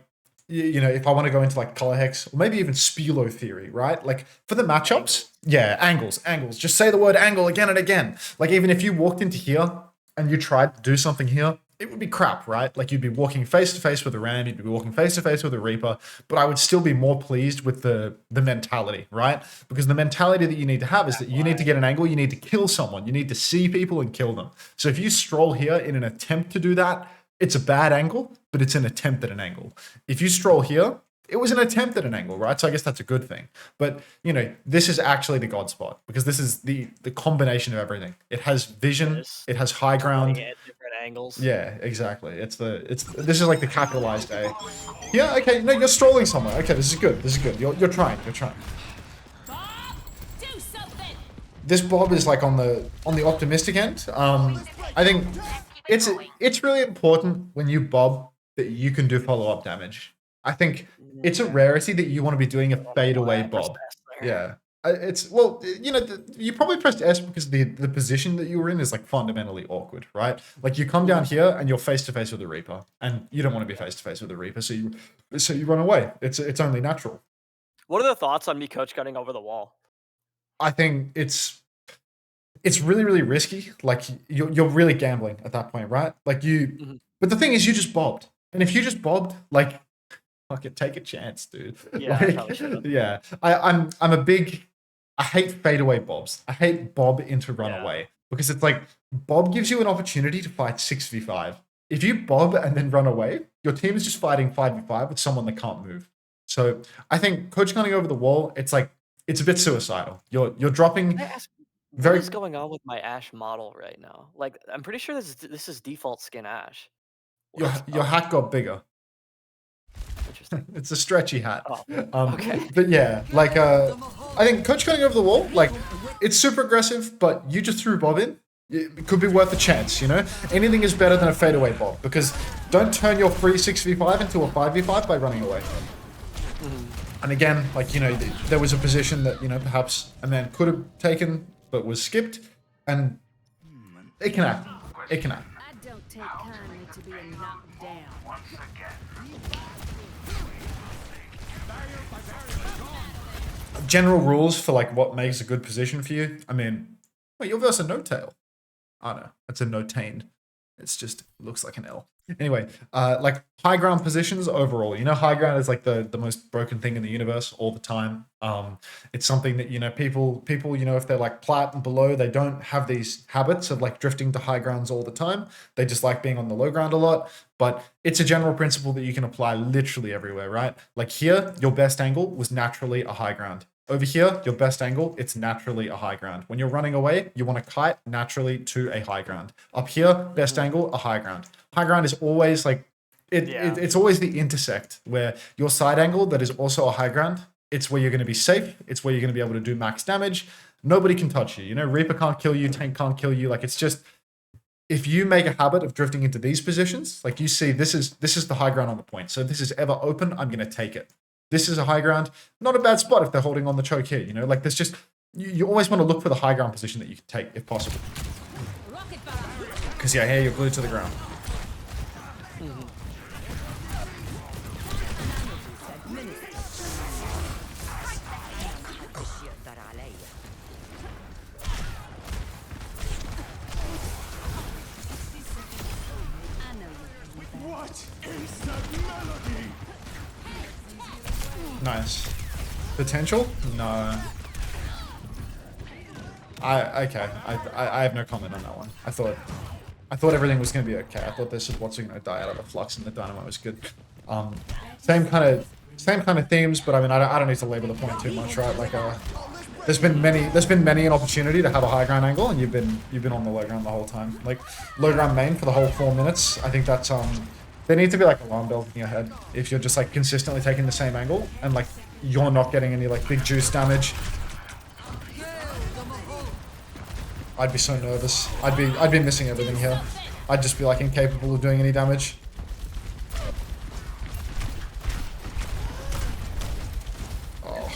if I want to go into, like, color hex, or maybe even Spilo theory, right? Like, for the matchups, yeah, angles. Just say the word angle again and again. Like, even if you walked into here, and you tried to do something here, it would be crap, right? Like, you'd be walking face to face with a Ram, you'd be walking face to face with a Reaper, but I would still be more pleased with the mentality, right? Because the mentality that you need to have is that you need to get an angle, you need to kill someone, you need to see people and kill them. So if you stroll here in an attempt to do that, it's a bad angle, but it's an attempt at an angle. If you stroll here, it was an attempt at an angle, right? So I guess that's a good thing. But, this is actually the god spot because this is the combination of everything. It has vision, it has high ground. At different angles. Yeah, exactly. This is like the capitalized A. Yeah, okay, no, you're strolling somewhere. Okay, this is good. You're trying. This Bob is like on the optimistic end. I think it's really important when you bob that you can do follow-up damage. I think it's a Yeah. rarity that you want to be doing a I don't know fadeaway why I pressed bob. S there. Yeah. It's well, you know, you probably pressed S because the position that you were in is like fundamentally awkward, right? Like you come down here and you're face to face with a Reaper, and you don't want to be face to face with a Reaper, so you run away. It's only natural. What are the thoughts on me coach cutting over the wall? I think it's really really risky. Like you're really gambling at that point, right? Like Mhm. but the thing is, you just bobbed, and if you just bobbed, like fucking take a chance, dude. Yeah, I probably should've. Yeah. I'm a big. I hate fadeaway bobs. I hate bob into runaway because it's like bob gives you an opportunity to fight 6v5. If you bob and then run away, your team is just fighting 5v5 with someone that can't move. So I think coach gunning over the wall, it's like it's a bit suicidal. You're dropping Can I ask, what very. is going on with my Ashe model right now? Like, I'm pretty sure this is default skin Ashe. What? Your Oh, hat got bigger. interesting. It's a stretchy hat. Oh, Um, okay. But yeah, like I think coach going over the wall, like it's super aggressive, but you just threw bob in. It could be worth a chance, you know? Anything is better than a fadeaway bob because don't turn your free 6v5 into a 5v5 by running away. And again, like, you know, there was a position that, you know, perhaps a man could have taken but was skipped, and it can happen. It can happen. I don't take kindly to being knocked down. General rules for like what makes a good position for you. I mean, wait, you're versus a no-tail. Oh no, it's a no-tained. It's just looks like an L. Anyway, like high ground positions overall. You know, high ground is like the most broken thing in the universe all the time. It's something that, you know, people, you know, if they're like plat and below, they don't have these habits of like drifting to high grounds all the time. They just like being on the low ground a lot. But it's a general principle that you can apply literally everywhere, right? Like here, your best angle was naturally a high ground. Over here, your best angle, it's naturally a high ground. When you're running away, you want to kite naturally to a high ground. Up here, best angle, a high ground. High ground is always like, it's always the intersect where your side angle that is also a high ground, it's where you're going to be safe. It's where you're going to be able to do max damage. Nobody can touch you. You know, Reaper can't kill you, Tank can't kill you. Like, it's just, if you make a habit of drifting into these positions, like you see, this is the high ground on the point. So if this is ever open, I'm going to take it. This is a high ground, not a bad spot if they're holding on the choke here, you know, like there's just, you always want to look for the high ground position that you can take if possible. Because yeah, here you're glued to the ground. What is that melody? Nice. Potential? No. Okay. I have no comment on that one. I thought everything was gonna be okay. I thought this supports were gonna die out of the flux and the dynamite was good. Same kind of themes, but I mean I don't need to label the point too much, right? Like there's been many an opportunity to have a high ground angle, and you've been on the low ground the whole time. Like low ground main for the whole 4 minutes. I think that's there need to be like alarm bells in your head if you're just like consistently taking the same angle and like you're not getting any like big juice damage. I'd be so nervous. I'd be missing everything here. I'd just be like incapable of doing any damage. Oh.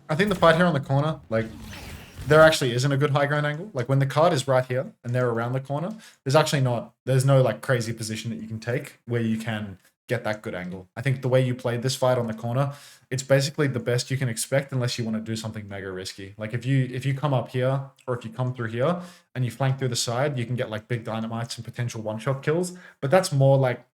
I think the fight here on the corner, like, there actually isn't a good high ground angle. Like, when the card is right here and they're around the corner, there's no, like, crazy position that you can take where you can get that good angle. I think the way you played this fight on the corner, it's basically the best you can expect unless you want to do something mega risky. Like, if you come up here or if you come through here and you flank through the side, you can get, like, big dynamites and potential one-shot kills. But that's more, like,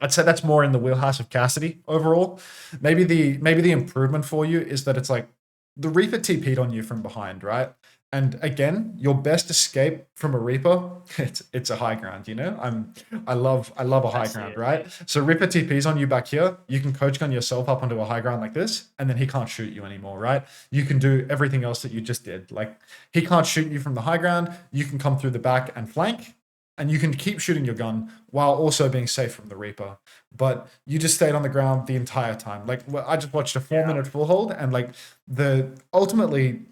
I'd say that's more in the wheelhouse of Cassidy overall. Maybe the improvement for you is that it's like the Reaper TP'd on you from behind, right? And again, your best escape from a Reaper, it's a high ground, you know? I love a high ground, right? So Reaper TP's on you back here, you can coach gun yourself up onto a high ground like this, and then he can't shoot you anymore, right? You can do everything else that you just did. Like, he can't shoot you from the high ground, you can come through the back and flank, and you can keep shooting your gun while also being safe from the Reaper. But you just stayed on the ground the entire time. Like, I just watched a 4-minute full hold, and like ultimately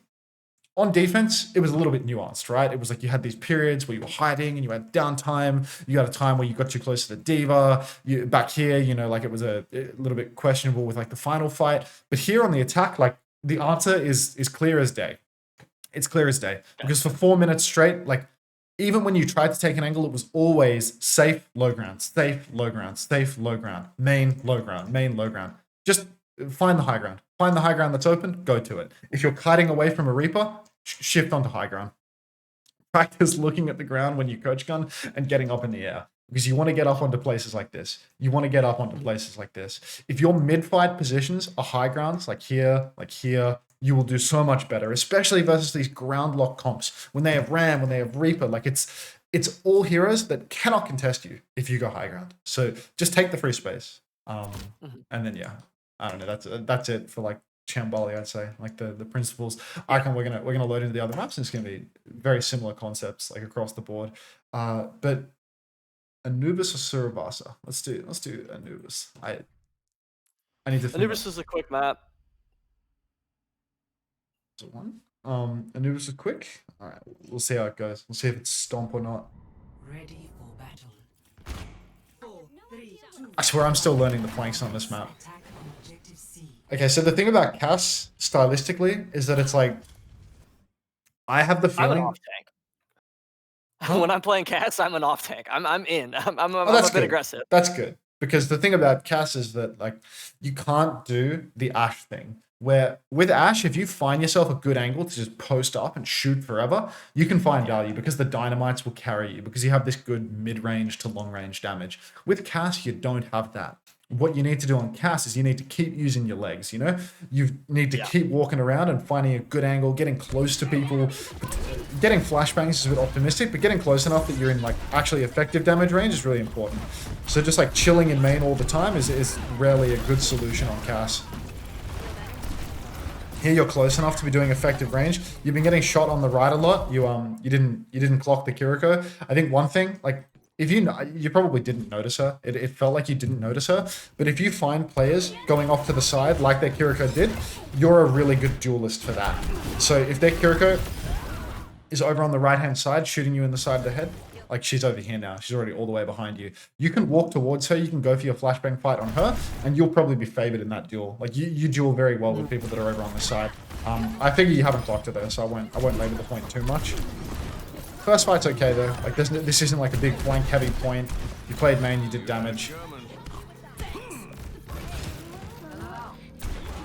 on defense, it was a little bit nuanced, right? It was like you had these periods where you were hiding and you had downtime. You had a time where you got too close to the D.Va. Back here, like it was a little bit questionable with like the final fight. But here on the attack, like the answer is clear as day. It's clear as day. Because for 4 minutes straight, like even when you tried to take an angle, it was always safe, low ground, safe, low ground, safe, low ground, main, low ground, main, low ground. Just find the high ground. Find the high ground that's open, go to it. If you're kiting away from a Reaper, shift onto high ground. Practice looking at the ground when you coach gun and getting up in the air, because you want to get up onto places like this. You want to get up onto places like this. If your mid-fight positions are high grounds, like here, you will do so much better, especially versus these ground lock comps. When they have Ram, when they have Reaper, like it's all heroes that cannot contest you if you go high ground. So just take the free space. And then I don't know. That's it for like Chambali, I'd say. Like the principles. I reckon we're gonna load into the other maps, and it's gonna be very similar concepts like across the board. But Anubis or Surabasa? Let's do Anubis. I need to think. Anubis is a quick map. Is it one? Anubis is quick. All right, we'll see how it goes. We'll see if it's stomp or not. Ready for battle. 4, 3, 2. I swear I'm still learning the flanks on this map. Attack on objective C. Okay, so the thing about Cass stylistically is that it's like I have the I'm an feeling. off tank. When I'm playing Cass, I'm an off tank. I'm in. I'm Oh, a that's bit good. aggressive. That's good, because the thing about Cass is that like you can't do the Ashe thing. Where with Ashe, if you find yourself a good angle to just post up and shoot forever, you can find value because the dynamites will carry you, because you have this good mid-range to long-range damage. With Cass, you don't have that. What you need to do on Cass is you need to keep using your legs, You need to keep walking around and finding a good angle, getting close to people. Getting flashbangs is a bit optimistic, but getting close enough that you're in like actually effective damage range is really important. So just like chilling in main all the time is rarely a good solution on Cass. Here you're close enough to be doing effective range. You've been getting shot on the right a lot. You didn't clock the Kiriko. I think one thing, like if you probably didn't notice her. It felt like you didn't notice her. But if you find players going off to the side like their Kiriko did, you're a really good duelist for that. So if their Kiriko is over on the right hand side shooting you in the side of the head, like she's over here now, she's already all the way behind you, you can walk towards her, you can go for your flashbang fight on her, and you'll probably be favored in that duel. Like you duel very well with people that are over on the side. I figure you haven't blocked her though, so I won't labor the point too much. First fight's okay though. Like this isn't like a big flank heavy point. You played main, you did damage.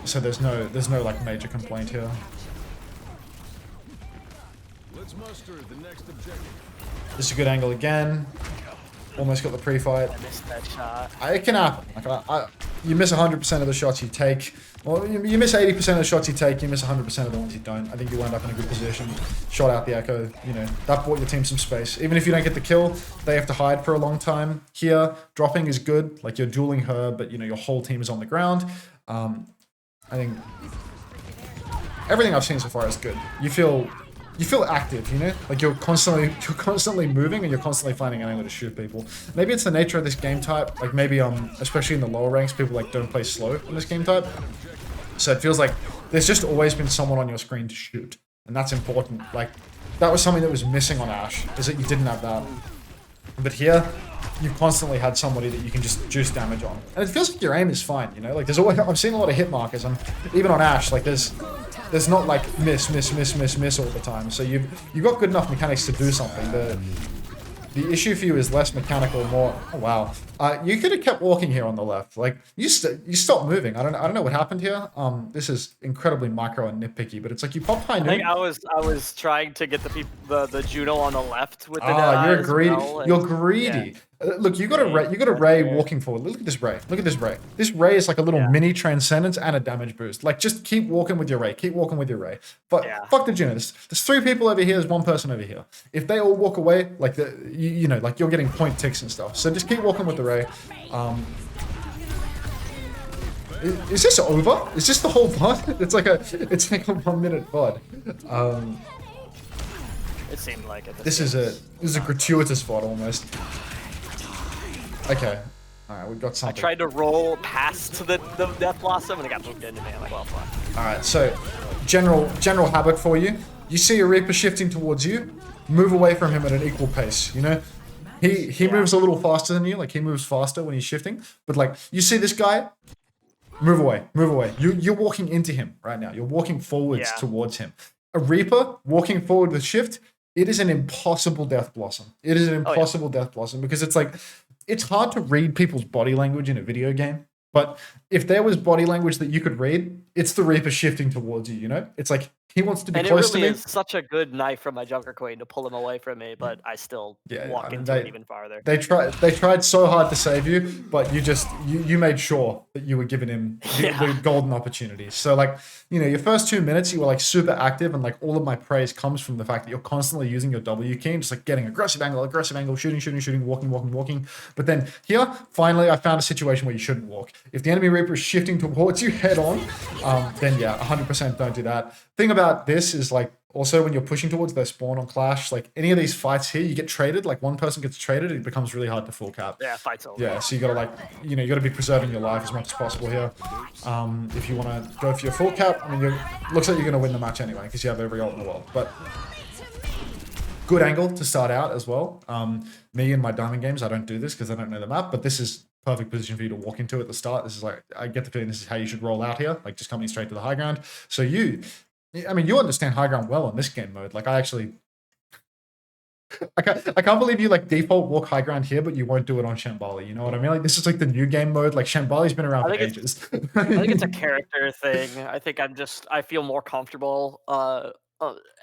So there's no like major complaint here. Let's muster the next objective. This is a good angle again. Almost got the pre-fight. I missed that shot. It can happen. Like, you miss 100% of the shots you take. Well, you miss 80% of the shots you take. You miss 100% of the ones you don't. I think you end up in a good position. Shot out the echo. That bought your team some space. Even if you don't get the kill, they have to hide for a long time. Here, dropping is good. Like you're dueling her, but your whole team is on the ground. I think everything I've seen so far is good. You feel active, like you're constantly moving and you're constantly finding an angle to shoot people. Maybe it's the nature of this game type. Like maybe especially in the lower ranks, people like don't play slow in this game type. So it feels like there's just always been someone on your screen to shoot, and that's important. Like that was something that was missing on Ashe, is that you didn't have that. But here, you've constantly had somebody that you can just juice damage on, and it feels like your aim is fine. Like there's always, I'm seeing a lot of hit markers, and even on Ashe, like there's not like miss all the time. So you've got good enough mechanics to do something. The issue for you is less mechanical, more. Oh wow, you could have kept walking here on the left. Like you stopped moving. I don't know what happened here. This is incredibly micro and nitpicky, but it's like you popped high noon. I was trying to get the Juno on the left with the you're greedy. well, You're greedy. Yeah. Look, you got a Ray walking forward. Look at this Ray. Look at this Ray. This Ray is like a little mini transcendence and a damage boost. Like just keep walking with your Ray. Keep walking with your Ray. But fuck the Juno. There's 3 people over here. There's 1 person over here. If they all walk away, like like you're getting point ticks and stuff. So just keep walking with the Ray. Is this over? Is this the whole VOD? It's like a 1 minute VOD. It seemed like it. This is a gratuitous spot almost. Okay. Alright, we've got I something. tried to roll past the Death Blossom and it got moved into me. I'm like, well, fuck. Alright, so general habit for you. You see a Reaper shifting towards you, move away from him at an equal pace, you know? He moves a little faster than you, like he moves faster when he's shifting, but like you see this guy, move away, move away. You're walking into him right now. You're walking forwards towards him. A Reaper walking forward with shift, it is an impossible Death Blossom. It is an impossible Death Blossom because it's like, it's hard to read people's body language in a video game. But if there was body language that you could read, it's the Reaper shifting towards you, you know? It's like, he wants to be close to me. And it really is such a good knife from my Junker Queen to pull him away from me, but I still walk into it even farther. They tried so hard to save you, but you made sure that you were giving him the golden opportunities. So like, you know, your first 2 minutes, you were like super active, and like all of my praise comes from the fact that you're constantly using your W key and just like getting aggressive angle, shooting, walking. But then here, finally, I found a situation where you shouldn't walk. If the enemy Reaper is shifting towards you head on, then yeah, 100% don't do that. Thing about this is like also when you're pushing towards their spawn on Clash, like any of these fights here, you get traded. Like one person gets traded, it becomes really hard to full cap. Yeah, fight's over. Yeah, so you gotta like, you know, you gotta be preserving your life as much as possible here. If you want to go for your full cap, I mean, looks like you're gonna win the match anyway because you have every ult in the world. But good angle to start out as well. Me in my diamond games, I don't do this because I don't know the map, but this is perfect position for you to walk into at the start. This is like, I get the feeling this is how you should roll out here, like just coming straight to the high ground. So you understand high ground well in this game mode. Like I can't believe you like default walk high ground here, but you won't do it on Shambali. You know what I mean? Like this is like the new game mode. Like Shambali's been around for ages. I think it's a character thing. I think I feel more comfortable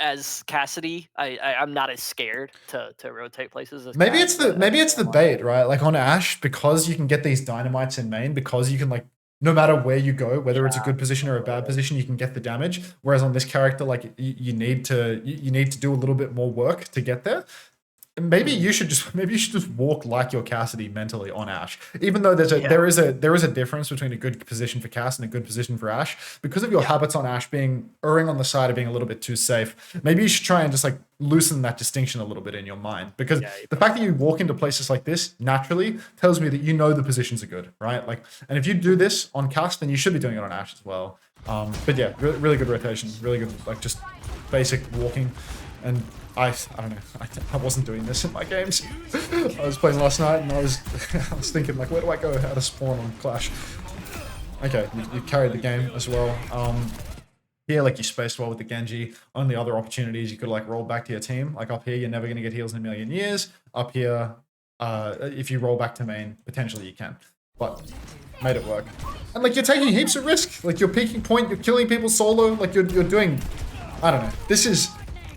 as Cassidy. I'm not as scared to rotate places as maybe it's the bait, right? Like on Ashe, because you can get these dynamites in main, because you can like, no matter where you go, whether it's a good position or a bad position, you can get the damage. Whereas on this character, like you need to do a little bit more work to get there. Maybe you should just walk like your Cassidy mentally on Ashe. Even though there is a difference between a good position for Cass and a good position for Ashe, because of your habits on Ashe being erring on the side of being a little bit too safe. Maybe you should try and just like loosen that distinction a little bit in your mind, because the fact that you walk into places like this naturally tells me that you know the positions are good, right? Like, and if you do this on Cass, then you should be doing it on Ashe as well. But yeah, really good rotation, really good, like just basic walking. And I don't know, I wasn't doing this in my games. I was playing last night and I was thinking like, where do I go out of spawn on Clash? Okay, you carried the game as well. Here, like you spaced well with the Genji. Only other opportunities you could like roll back to your team. Like up here, you're never gonna get heals in a million years. Up here, if you roll back to main, potentially you can. But made it work. And like you're taking heaps of risk. Like you're peeking point, you're killing people solo. Like you're doing, I don't know. This is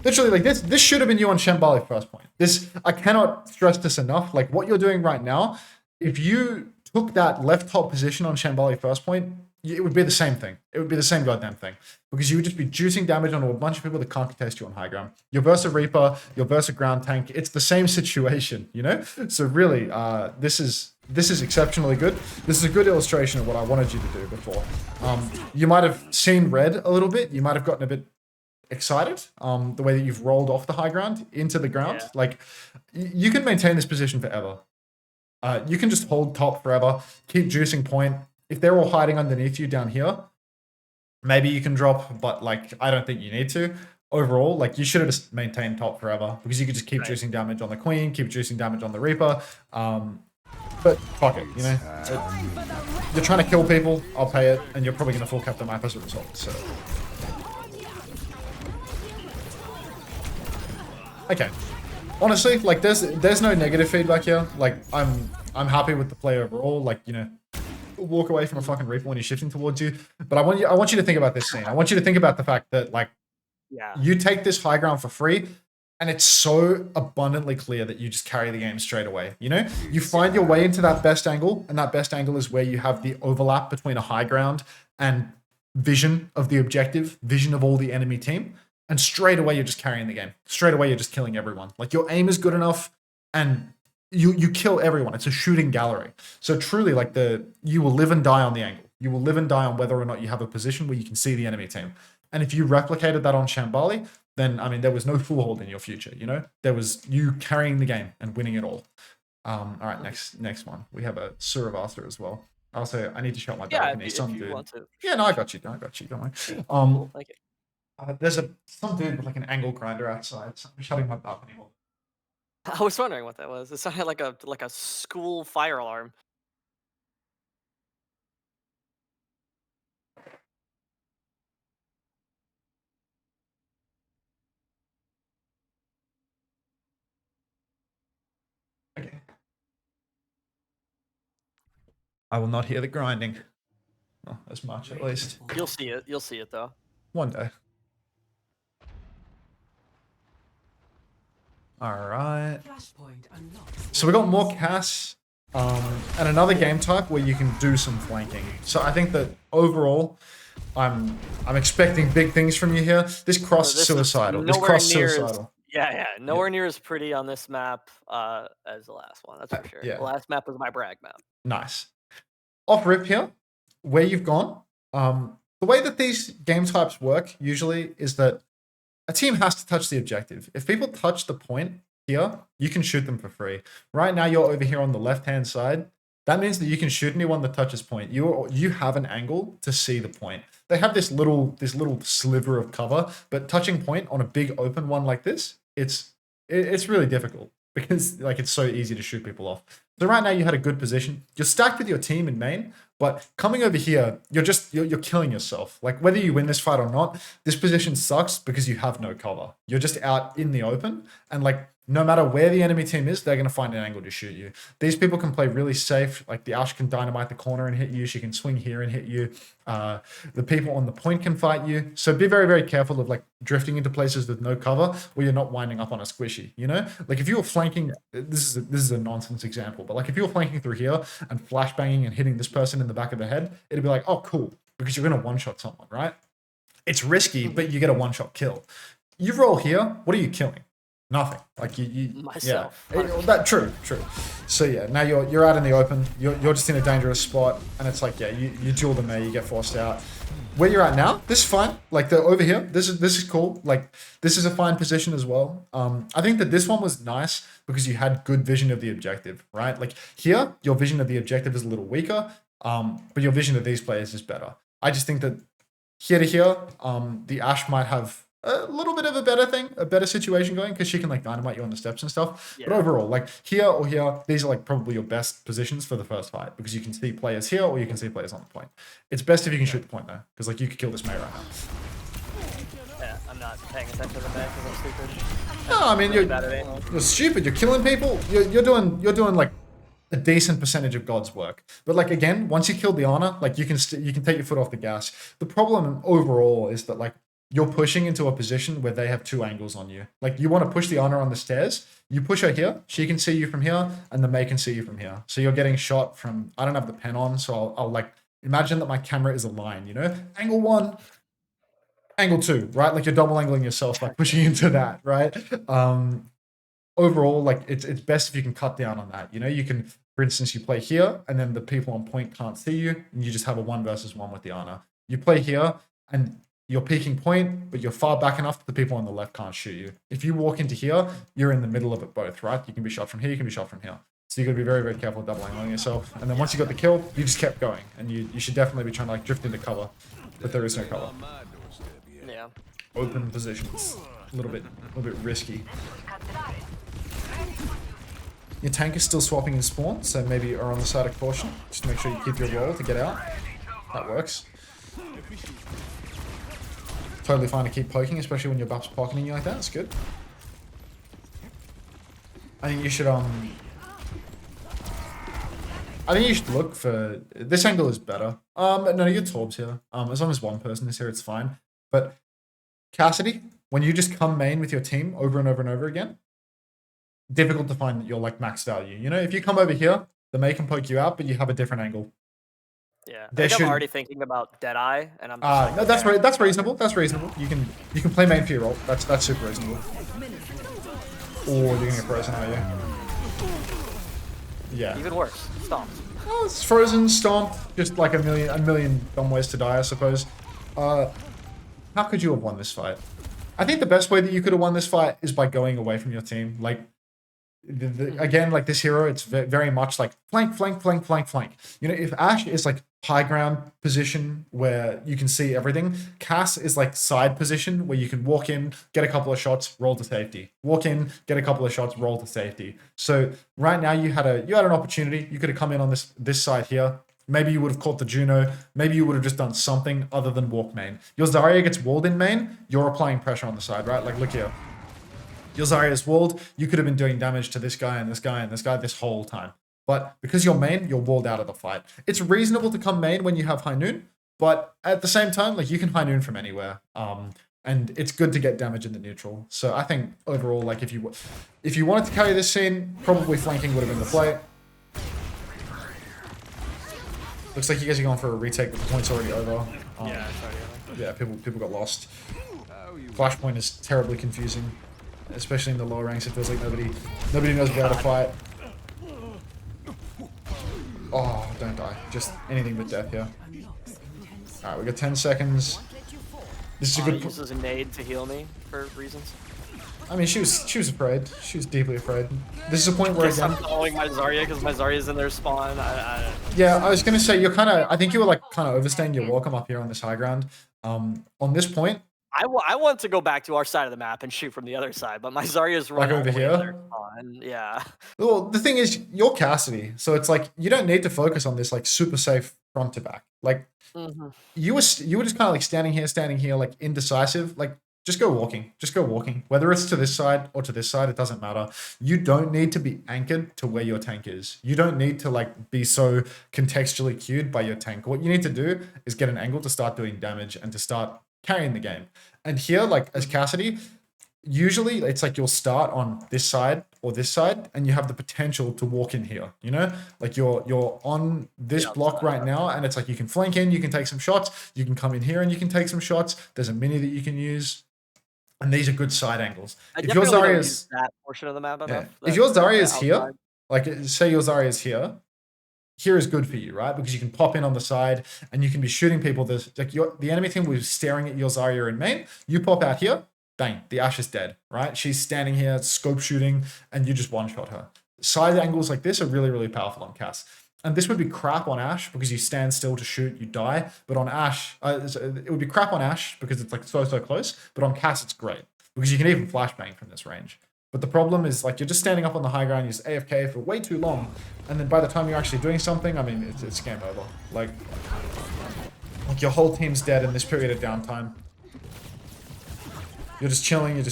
literally like this should have been you on Shambali first point. This, I cannot stress this enough. Like what you're doing right now, if you took that left top position on Shambali first point, it would be the same thing. It would be the same goddamn thing. Because you would just be juicing damage onto a bunch of people that can't contest you on high ground. You're versus Reaper, you're versus ground tank. It's the same situation, you know? So really, this is exceptionally good. This is a good illustration of what I wanted you to do before. You might have seen red a little bit. You might have gotten a bit excited the way that you've rolled off the high ground into the ground. Yeah. Like you can maintain this position forever. You can just hold top forever, keep juicing point. If they're all hiding underneath you down here, maybe you can drop, but like I don't think you need to. Overall, like you should have just maintained top forever, because you could just keep juicing damage on the Queen, keep juicing damage on the Reaper. But fuck it, you know. You're trying to kill people, I'll pay it, and you're probably gonna full cap the map as a result. So okay. Honestly, like there's no negative feedback here. Like I'm happy with the play overall. Like, you know, walk away from a fucking Reaper when he's shifting towards you. But I want you to think about this scene. I want you to think about the fact that like you take this high ground for free, and it's so abundantly clear that you just carry the game straight away. You know, you find your way into that best angle, and that best angle is where you have the overlap between a high ground and vision of the objective, vision of all the enemy team. And straight away, you're just carrying the game. Straight away, you're just killing everyone. Like your aim is good enough, and you kill everyone. It's a shooting gallery. So truly, like you will live and die on the angle. You will live and die on whether or not you have a position where you can see the enemy team. And if you replicated that on Shambali, then I mean there was no foolhold in your future. You know, there was you carrying the game and winning it all. All right, next one. We have a Suravasa as well. Also, I need to shut my Yeah, balcony. if some you dude. want to. Yeah, no, I got you. Don't worry. Cool, thank you. There's some dude with like an angle grinder outside. So I'm shutting my balcony off. I was wondering what that was. It sounded like a school fire alarm. Okay. I will not hear the grinding. Well, as much at least. You'll see it. You'll see it though. One day. All right. Flashpoint unlocked. So we got more Cass, and another game type where you can do some flanking. So I think that overall, I'm expecting big things from you here. This cross This is suicidal. This nowhere cross near as- suicidal. Yeah, nowhere near as pretty on this map as the last one. That's for sure. yeah. The last map was my brag map. Nice. Off rip here, where you've gone. The way that these game types work usually is that a team has to touch the objective. If people touch the point here, you can shoot them for free. Right now, you're over here on the left-hand side. That means that you can shoot anyone that touches point. You have an angle to see the point. They have this little sliver of cover, but touching point on a big open one like this, it's really difficult because like it's so easy to shoot people off. So right now you had a good position. You're stacked with your team in main, but coming over here, you're killing yourself. Like whether you win this fight or not, this position sucks because you have no cover. You're just out in the open, and like no matter where the enemy team is, they're going to find an angle to shoot you. These people can play really safe. Like the Ashe can dynamite the corner and hit you. She can swing here and hit you. The people on the point can fight you. So be very, very careful of like drifting into places with no cover where you're not winding up on a squishy, you know? Like if you were flanking, this is a nonsense example, but like if you were flanking through here and flashbanging and hitting this person in the back of the head, it'd be like, oh, cool, because you're going to one-shot someone, right? It's risky, but you get a one-shot kill. You roll here, what are you killing? Nothing. Like you Myself. Yeah. True. So yeah, now you're out in the open. You're just in a dangerous spot, and it's like you duel them there. You get forced out. Where you're at now, this is fine. Like the over here, this is cool. Like this is a fine position as well. I think that this one was nice because you had good vision of the objective, right? Like here, your vision of the objective is a little weaker, but your vision of these players is better. I just think that here to here, the Ashe might have a little bit of a better situation going because she can like dynamite you on the steps and stuff. Yeah. But overall, like here or here, these are like probably your best positions for the first fight because you can see players here or you can see players on the point. It's best if you can shoot the point though, because like you could kill this Mei right now. Yeah, I'm not paying attention to the Mei because I'm stupid. No, I mean you're stupid. You're killing people. You're doing like a decent percentage of God's work. But like again, once you killed the Ana, like you can take your foot off the gas. The problem overall is that like you're pushing into a position where they have two angles on you. Like you want to push the Ana on the stairs. You push her here. She can see you from here, and the Mei can see you from here. So you're getting shot from. I don't have the pen on, so I'll like imagine that my camera is a line. You know, angle 1, angle 2, right? Like you're double angling yourself by pushing into that, right? Overall, like it's best if you can cut down on that. You know, you can, for instance, you play here, and then the people on point can't see you, and you just have a 1 versus 1 with the Ana. You play here, and you're peaking point, but you're far back enough that the people on the left can't shoot you. If you walk into here, you're in the middle of it both, right? You can be shot from here, you can be shot from here. So you got to be very, very careful of double angling yourself. And then once you got the kill, you just kept going. And you should definitely be trying to like drift into cover, but there is no cover. Yeah. Open positions, a little bit risky. Your tank is still swapping in spawn, so maybe you're on the side of caution. Just make sure you keep your roll to get out. That works. Totally fine to keep poking, especially when your buff's pocketing you like that. It's good. I think you should look for this angle is better. No, your Torb's here. As long as one person is here, it's fine. But Cassidy, when you just come main with your team over and over and over again, difficult to find that you're like max value. You know, if you come over here, the Mei can poke you out, but you have a different angle. Yeah, I think I'm already thinking about Deadeye, and I'm. Just no, that's reasonable. That's reasonable. You can play main for your ult. That's super reasonable. Or you're gonna get frozen, are you? Yeah. Even worse, stomp. Oh, it's frozen, stomp. Just like a million dumb ways to die, I suppose. How could you have won this fight? I think the best way that you could have won this fight is by going away from your team. Like, again, like this hero, it's very much like flank, flank, flank, flank, flank. You know, if Ashe is like high ground position where you can see everything, Cass is like side position where you can walk in, get a couple of shots, roll to safety. Walk in, get a couple of shots, roll to safety. So right now you had an opportunity. You could have come in on this side here. Maybe you would have caught the Juno. Maybe you would have just done something other than walk main. Your Zarya gets walled in main. You're applying pressure on the side, right? Like, look here. Your Zarya is walled. You could have been doing damage to this guy and this guy and this guy this whole time. But because you're main, you're walled out of the fight. It's reasonable to come main when you have high noon. But at the same time, like, you can high noon from anywhere. And it's good to get damage in the neutral. So I think overall, like, if you wanted to carry this scene, probably flanking would have been the play. Looks like you guys are going for a retake, but the point's already over. Yeah, sorry. Yeah, people got lost. Flashpoint is terribly confusing, especially in the lower ranks. It feels like nobody knows where to fight. Oh, don't die. Just anything but death here. Alright, we got 10 seconds. This is a good... uses a nade to heal me for reasons. I mean, she was afraid. She was deeply afraid. This is a point where, again... I'm following my Zarya because my Zarya's in their spawn. Yeah, I was going to say, you're kind of... I think you were, like, kind of overstaying your welcome up here on this high ground. On this point... I want to go back to our side of the map and shoot from the other side, but my Zarya's running over here? Yeah. Well, the thing is, you're Cassidy, so it's like, you don't need to focus on this, like, super safe front to back. Like, you were just kind of, like, standing here, like, indecisive. Like, just go walking. Just go walking. Whether it's to this side or to this side, it doesn't matter. You don't need to be anchored to where your tank is. You don't need to, like, be so contextually cued by your tank. What you need to do is get an angle to start doing damage and to start carrying the game. And here, like, as Cassidy, usually it's like you'll start on this side or this side and you have the potential to walk in here, you know? Like, you're on this block right now and it's like you can flank in, you can take some shots, you can come in here and you can take some shots. There's a mini that you can use. And these are good side angles. If your Zarya is that portion of the map enough, if your Zarya is here, like, say your Zarya is here is good for you, right? Because you can pop in on the side and you can be shooting people. There's like the enemy team was staring at your Zarya in main. You pop out here, bang, the Ashe is dead, right? She's standing here, scope shooting, and you just one-shot her. Side angles like this are really, really powerful on Cass. And this would be crap on Ashe because you stand still to shoot, you die. But on Ashe, it would be crap on Ashe because it's like so close. But on Cass, it's great because you can even flashbang from this range. But the problem is, like, you're just standing up on the high ground, you're just AFK for way too long, and then by the time you're actually doing something, I mean, it's game over. Like your whole team's dead in this period of downtime. You're just chilling. A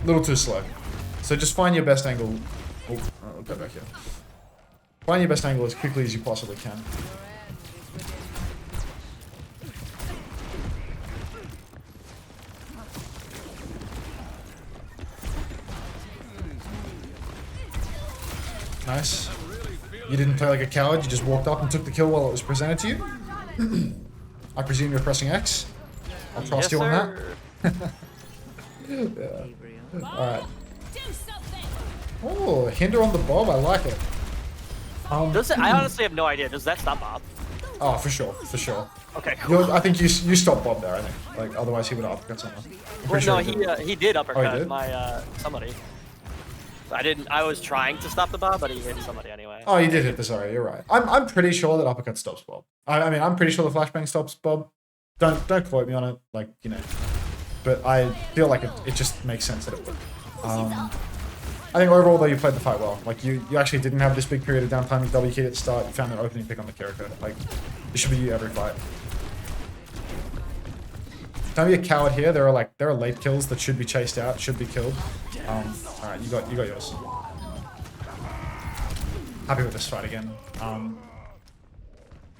little too slow. So just find your best angle. Oh, I'll go back here. Find your best angle as quickly as you possibly can. Nice. You didn't play like a coward, you just walked up and took the kill while it was presented to you. I presume you're pressing X. I'll trust you on that. Yeah. Alright. Oh, hinder on the bob, I like it. I honestly have no idea. Does that stop Bob? Oh, for sure. Okay, cool. I think you stopped Bob there, I think. Like, otherwise he would have uppercut someone. He did uppercut he did? my somebody. I was trying to stop the Bob, but he hit somebody anyway. Oh, you did hit the Zarya, you're right. I'm pretty sure that uppercut stops Bob. I mean, I'm pretty sure the flashbang stops Bob. Don't quote me on it, like, you know. But I feel like it just makes sense that it would. I think overall, though, you played the fight well. Like, you actually didn't have this big period of downtime. You double keyed at the start. You found an opening pick on the character. Like, it should be you every fight. Don't be a coward here. There are late kills that should be chased out, should be killed. Alright, you got yours. Happy with this fight again.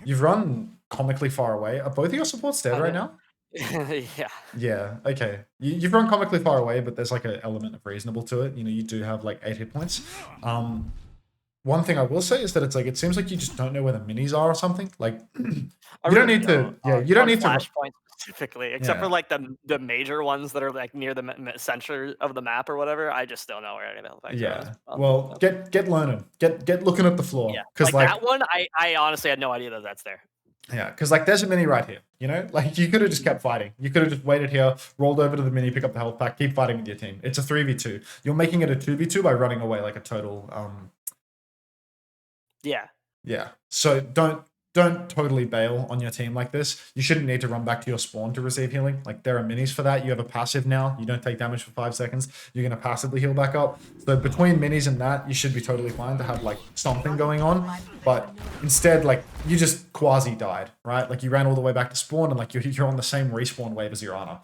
You've run comically far away. Are both of your supports dead right now? Yeah. Yeah, okay. You've run comically far away, but there's like an element of reasonable to it. You know, you do have like 8 hit points. One thing I will say is that it's like, it seems like you just don't know where the minis are or something. Like, you don't need to flashpoint specifically, except for like the major ones that are like near the center of the map or whatever. I just don't know where any of them are. Well, get learning. Get looking at the floor. Yeah, because like that one, I honestly had no idea that that's there. Yeah, because like there's a mini right here, you know? Like you could have just kept fighting. You could have just waited here, rolled over to the mini, pick up the health pack, keep fighting with your team. It's a 3v2. You're making it a 2v2 by running away like a total Yeah. yeah. So don't totally bail on your team like this. You shouldn't need to run back to your spawn to receive healing. Like there are minis for that. You have a passive now. You don't take damage for 5 seconds. You're gonna passively heal back up. So between minis and that, you should be totally fine to have like something going on. But instead, like you just quasi died, right? Like you ran all the way back to spawn and like you're on the same respawn wave as your Ana.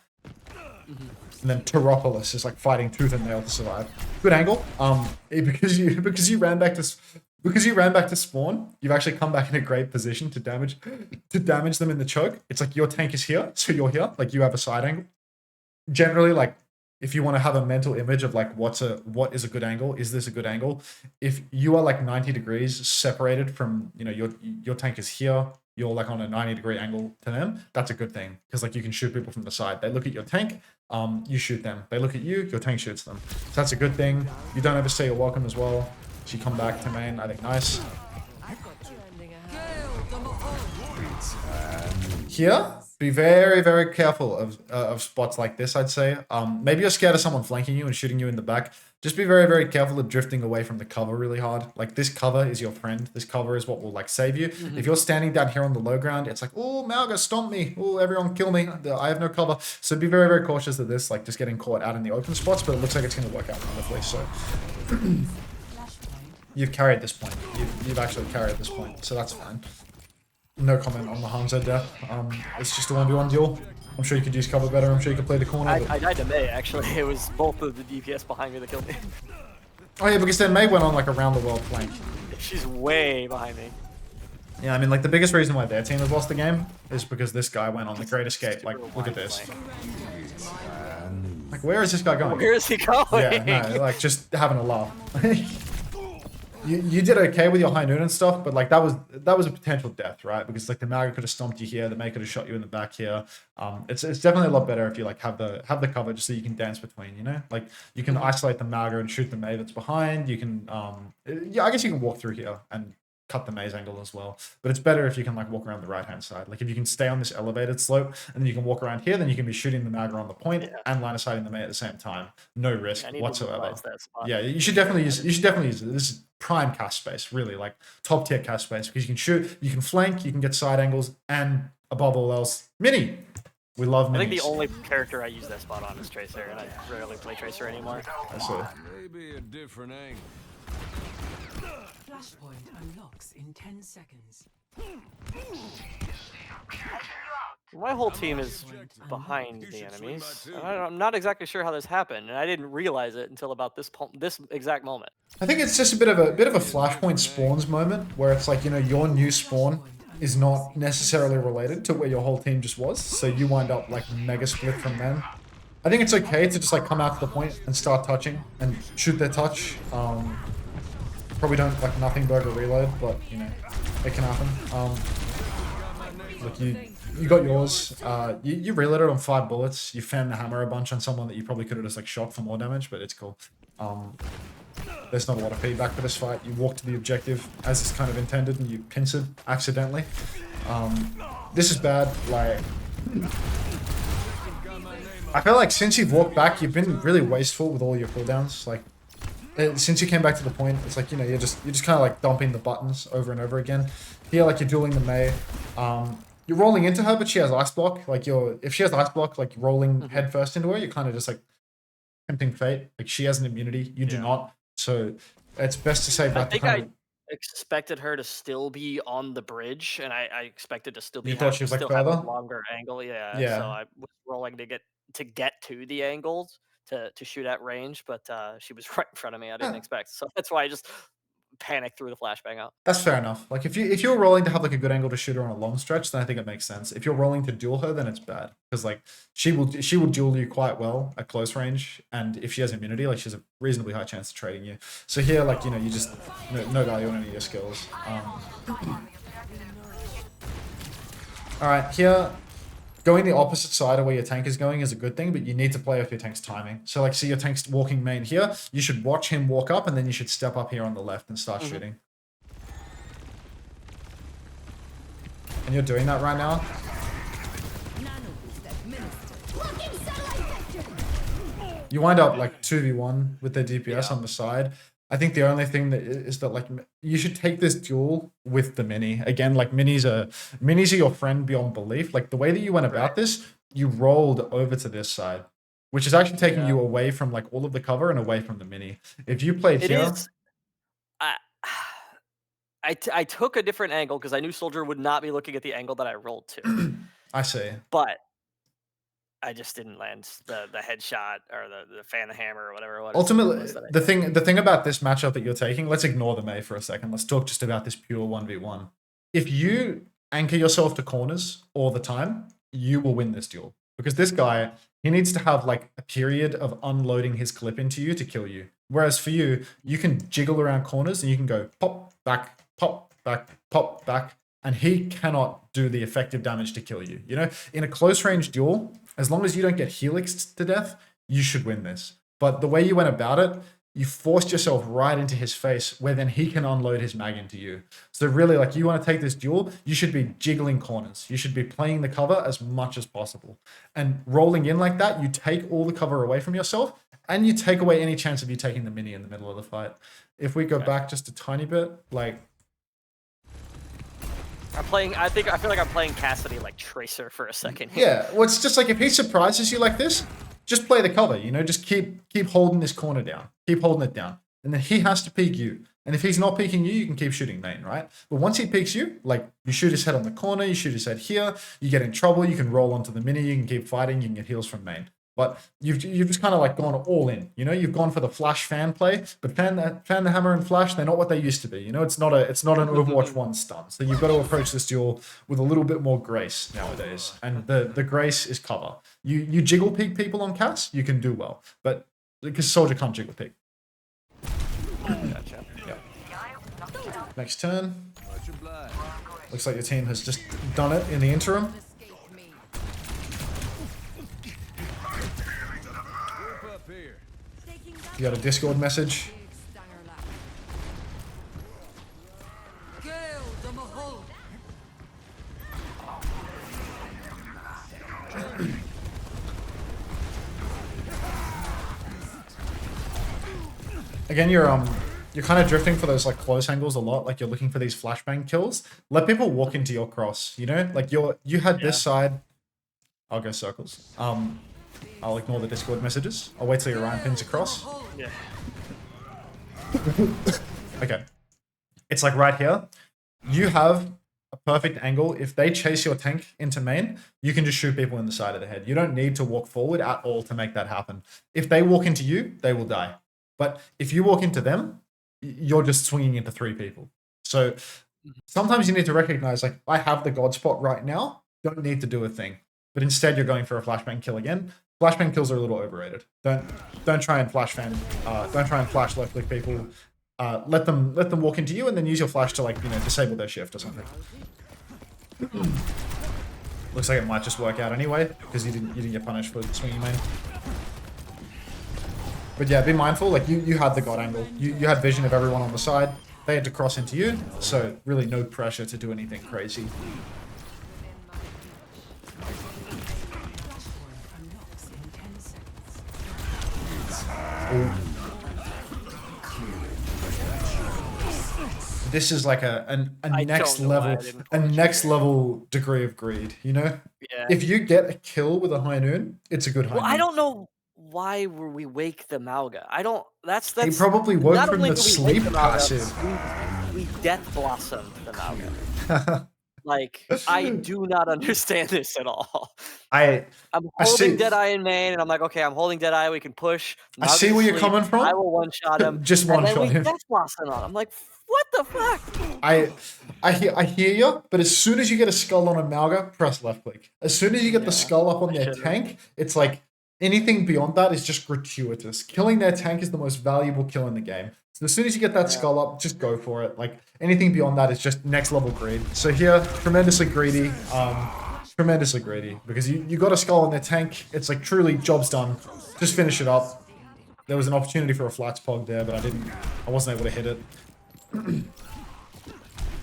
And then Teropolis is like fighting tooth and nail to survive. Good angle. Because you ran back to spawn, you've actually come back in a great position to damage them in the choke. It's like your tank is here, so you're here. Like you have a side angle. Generally, like if you want to have a mental image of like what is a good angle, is this a good angle? If you are like 90 degrees separated from, you know, your tank is here, you're like on a 90-degree angle to them, that's a good thing. Because like you can shoot people from the side. They look at your tank, you shoot them. They look at you, your tank shoots them. So that's a good thing. You don't overstay your welcome as well. She come back to main, I think nice. Here, be very, very careful of spots like this, I'd say. Maybe you're scared of someone flanking you and shooting you in the back. Just be very, very careful of drifting away from the cover really hard. Like this cover is your friend. This cover is what will like save you. If you're standing down here on the low ground, it's like, oh, Malga, stomp me. Oh, everyone kill me. I have no cover. So be very, very cautious of this, like just getting caught out in the open spots, but it looks like it's going to work out wonderfully. So you've carried this point. You've actually carried this point. So that's fine. No comment on the Hanzo death. It's just a 1v1 duel. I'm sure you could use cover better. I'm sure you could play the corner. I died to Mei, actually. It was both of the DPS behind me that killed me. Oh yeah, because then Mei went on like a round the world flank. She's way behind me. Yeah, I mean like the biggest reason why their team has lost the game is because this guy went on the Great Escape. Like, look at this. Like, where is this guy going? Where is he going? Yeah, no, like just having a laugh. You did okay with your high noon and stuff, but like that was a potential death, right? Because like the Maga could have stomped you here, the Mei could have shot you in the back here. It's definitely a lot better if you like have the cover just so you can dance between, you know? Like you can isolate the Maga and shoot the Mei that's behind. You can yeah, I guess you can walk through here and cut the Mei's angle as well. But it's better if you can like walk around the right hand side. Like if you can stay on this elevated slope and then you can walk around here, then you can be shooting the Maga on the point and line of sighting the Mei at the same time. No risk whatsoever. Yeah, you should definitely use it. This is prime cast space, really, like top tier cast space, because you can shoot, you can flank, you can get side angles, and above all else, mini. We love minis. I think the only character I use that spot on is Tracer, and I rarely play Tracer anymore. Maybe a different angle. Flashpoint unlocks in 10 seconds. My whole team is behind the enemies. I'm not exactly sure how this happened, and I didn't realize it until about this exact moment. I think it's just a bit of a flashpoint spawns moment where it's like, you know, your new spawn is not necessarily related to where your whole team just was, so you wind up like mega split from them. I think it's okay to just like come out to the point and start touching and shoot their touch. Probably don't like nothing burger reload, but you know, it can happen. Look, you got yours. You reloaded on 5 bullets. You fanned the hammer a bunch on someone that you probably could have just like shot for more damage, but it's cool. There's not a lot of feedback for this fight. You walk to the objective as it's kind of intended, and you pinch it accidentally. This is bad. Like, I feel like since you've walked back, you've been really wasteful with all your cooldowns. Like, since you came back to the point, it's like, you know, you're just kind of like dumping the buttons over and over again. Here, like you're dueling the Mei. You're rolling into her, but she has ice block. Like if she has ice block, like rolling head first into her, you're kind of just like tempting fate. Like she has an immunity, you do not. So it's best to save that. I think I expected her to still be on the bridge, and I expected to still be. You thought she was like further? Have a longer angle, yeah. So I was rolling to get to the angles to shoot at range, but she was right in front of me. I didn't expect, so that's why I just panicked through the flashbang out. That's fair enough. Like if you're rolling to have like a good angle to shoot her on a long stretch, then I think it makes sense. If you're rolling to duel her, then it's bad, because like she will duel you quite well at close range, and if she has immunity, like she has a reasonably high chance of trading you. So here, like, you know, you just no value on any of your skills. All right, here. Going the opposite side of where your tank is going is a good thing, but you need to play off your tank's timing. So like, see your tank's walking main here, you should watch him walk up, and then you should step up here on the left and start shooting. and you're doing that right now, you wind up like 2v1 with their DPS on the side. I think the only thing that is that like you should take this duel with the mini. Again, like minis are your friend beyond belief. Like the way that you went about this, you rolled over to this side, which is actually taking you away from like all of the cover and away from the mini. If you played here, I took a different angle because I knew Soldier would not be looking at the angle that I rolled to. I see. But I just didn't land the headshot or the fan the hammer or whatever it was. Ultimately, the thing about this matchup that you're taking, let's ignore the Mei for a second. Let's talk just about this pure 1v1. If you anchor yourself to corners all the time, you will win this duel. Because this guy, he needs to have like a period of unloading his clip into you to kill you. Whereas for you, you can jiggle around corners and you can go pop, back, pop, back, pop, back. And he cannot do the effective damage to kill you. You know, in a close range duel, as long as you don't get helixed to death, you should win this. But the way you went about it, you forced yourself right into his face where then he can unload his mag into you. So really, like, you want to take this duel, you should be jiggling corners. You should be playing the cover as much as possible. And rolling in like that, you take all the cover away from yourself and you take away any chance of you taking the mini in the middle of the fight. If we go back just a tiny bit, like... I feel like I'm playing Cassidy like Tracer for a second. Yeah, well, it's just like if he surprises you like this, just play the cover, you know, just keep holding this corner down. Keep holding it down. And then he has to peek you. And if he's not peeking you, you can keep shooting main, right? But once he peeks you, like you shoot his head on the corner, you shoot his head here, you get in trouble, you can roll onto the mini, you can keep fighting, you can get heals from main. But you've just kind of like gone all in, you know, you've gone for the flash fan play, but fan the hammer and flash, they're not what they used to be. You know, it's not an Overwatch 1 stun. So you've got to approach this duel with a little bit more grace nowadays. And the grace is cover. You jiggle peek people on Cass, you can do well. But because Soldier can't jiggle peek. Gotcha. Yeah. Next turn. Looks like your team has just done it in the interim. You got a Discord message. Again, you're kind of drifting for those like close angles a lot. Like you're looking for these flashbang kills. Let people walk into your cross. You know, like you had this side. I'll go circles. I'll ignore the Discord messages. I'll wait till your Ryan pins across. Yeah. Okay. It's like right here. You have a perfect angle. If they chase your tank into main, you can just shoot people in the side of the head. You don't need to walk forward at all to make that happen. If they walk into you, they will die. But if you walk into them, you're just swinging into 3 people. So sometimes you need to recognize, like, I have the God spot right now. Don't need to do a thing. But instead, you're going for a flashbang kill again. Flashbang kills are a little overrated. Don't try and flash fan. Don't try and flash left click people. Let them walk into you and then use your flash to, like, you know, disable their shift or something. Looks like it might just work out anyway because you didn't get punished for swinging main. But yeah, be mindful. Like you had the God angle. You had vision of everyone on the side. They had to cross into you, so really no pressure to do anything crazy. Ooh. This is like a next level degree of greed, you know? Yeah. If you get a kill with a high noon, it's a good high noon. I don't know why we wake the Mauga. I don't. That's. He probably woke from the sleep passive. We death blossomed the Mauga. Like, I do not understand this at all. I'm holding Deadeye in main, and I'm like, okay, I'm holding Deadeye. We can push. I see where you're coming from. I will one-shot him. Just one-shot him. And then we death blossom on him. I'm like, what the fuck? I hear you, but as soon as you get a skull on a Mauga, press left click. As soon as you get the skull up on their tank, it's like anything beyond that is just gratuitous. Killing their tank is the most valuable kill in the game. So as soon as you get that skull up, just go for it. Like anything beyond that is just next level greed. So here, tremendously greedy. Tremendously greedy because you got a skull on their tank. It's like truly job's done. Just finish it up. There was an opportunity for a flats pog there, but I wasn't able to hit it.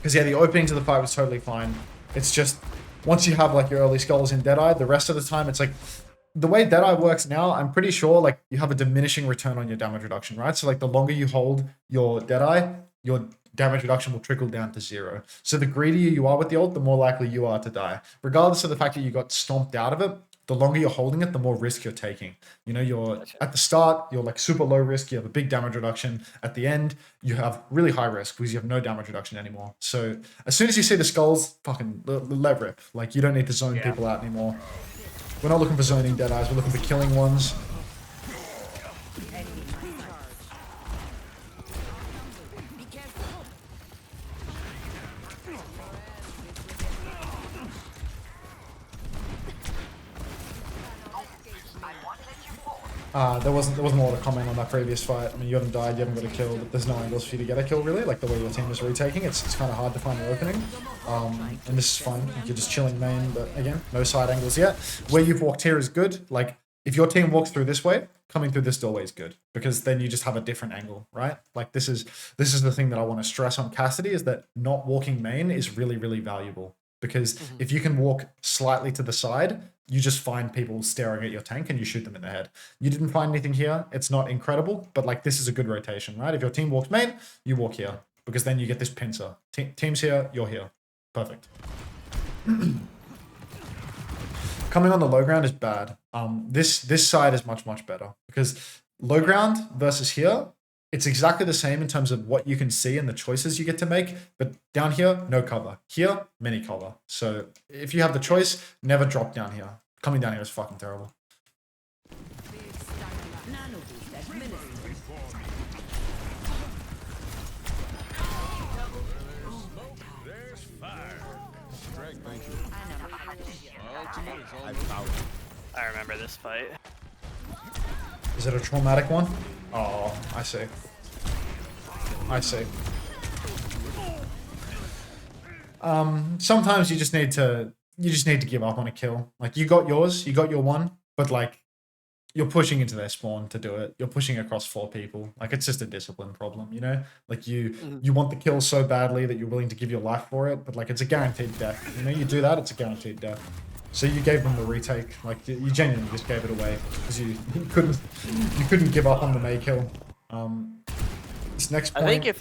Because yeah, the opening to the fight was totally fine. It's just once you have like your early skulls in Deadeye, the rest of the time it's like the way Deadeye works now, I'm pretty sure like you have a diminishing return on your damage reduction, right? So like the longer you hold your Deadeye, your damage reduction will trickle down to 0. So the greedier you are with the ult, the more likely you are to die. Regardless of the fact that you got stomped out of it, the longer you're holding it, the more risk you're taking. You know, you're at the start, you're like super low risk, you have a big damage reduction. At the end, you have really high risk because you have no damage reduction anymore. So as soon as you see the skulls, fucking let rip. Like you don't need to zone people out anymore. We're not looking for zoning Deadeyes, we're looking for killing ones. There wasn't a lot of comment on that previous fight. I mean, you haven't died, you haven't got a kill, but there's no angles for you to get a kill really. Like the way your team is retaking, it's kind of hard to find an opening. And this is fun. Like, you're just chilling main, but again, no side angles yet. Where you've walked here is good. Like if your team walks through this way, coming through this doorway is good because then you just have a different angle, right? Like this is the thing that I want to stress on Cassidy is that not walking main is really, really valuable. Because if you can walk slightly to the side, you just find people staring at your tank and you shoot them in the head. You didn't find anything here. It's not incredible, but like this is a good rotation, right? If your team walks main, you walk here because then you get this pincer. Team's here, you're here. Perfect. Coming on the low ground is bad. This side is much, much better because low ground versus here, it's exactly the same in terms of what you can see and the choices you get to make, but down here, no cover. Here, many cover. So if you have the choice, never drop down here. Coming down here is fucking terrible. I remember this fight. Is it a traumatic one? Oh, I see. I see. Sometimes you just need to give up on a kill. Like you got yours, you got your one, but like you're pushing into their spawn to do it. You're pushing across 4 people. Like it's just a discipline problem, you know? Like you want the kill so badly that you're willing to give your life for it, but like it's a guaranteed death. You know, you do that, it's a guaranteed death. So you gave them the retake, like you genuinely just gave it away because you couldn't give up on the May kill. This next point, I think if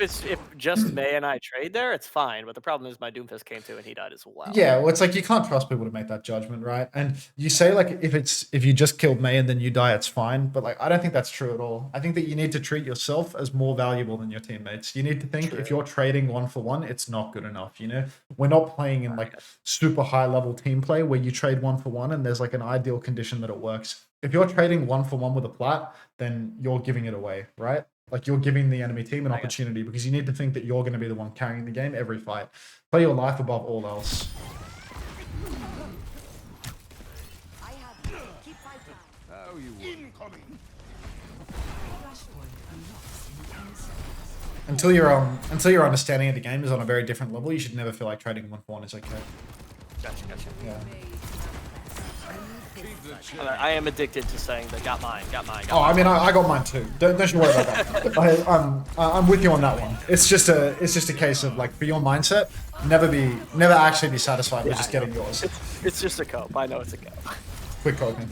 just May and I trade there, it's fine. But the problem is my Doomfist came through and he died as well. Yeah, well, it's like you can't trust people to make that judgment, right? And you say like if you just killed May and then you die, it's fine. But like I don't think that's true at all. I think that you need to treat yourself as more valuable than your teammates. You need to think if you're trading 1 for 1, it's not good enough. You know, we're not playing in like super high level team play where you trade 1 for 1 and there's like an ideal condition that it works. If you're trading 1 for 1 with a Plat, then you're giving it away, right? Like you're giving the enemy team an opportunity because you need to think that you're going to be the one carrying the game every fight. Play your life above all else. Until your understanding of the game is on a very different level, you should never feel like trading 1 for 1 is okay. Gotcha. Yeah. I am addicted to saying that got mine. Oh, I mean, I got mine too. Don't you worry about that. I'm with you on that one. It's just a case of like for your mindset, never actually be satisfied with just getting yours. It's just a cope. I know it's a cope. Quick coping.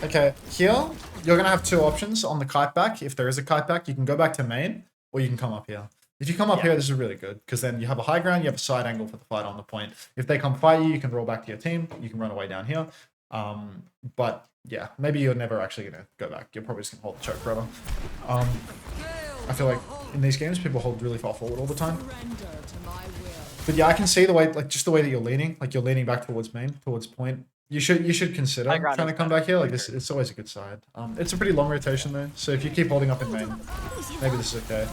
Okay, here you're gonna have 2 options on the kite back. If there is a kite back, you can go back to main or you can come up here. If you come up here, this is really good because then you have a high ground, you have a side angle for the fight on the point. If they come fight you, you can roll back to your team. You can run away down here. But yeah, maybe you're never actually going to go back. You're probably just going to hold the choke forever. I feel like in these games, people hold really far forward all the time. But yeah, I can see the way, like just the way that you're leaning. Like you're leaning back towards main, towards point. You should consider trying to come back here. Like this, it's always a good side. It's a pretty long rotation though. So if you keep holding up in main, maybe this is okay.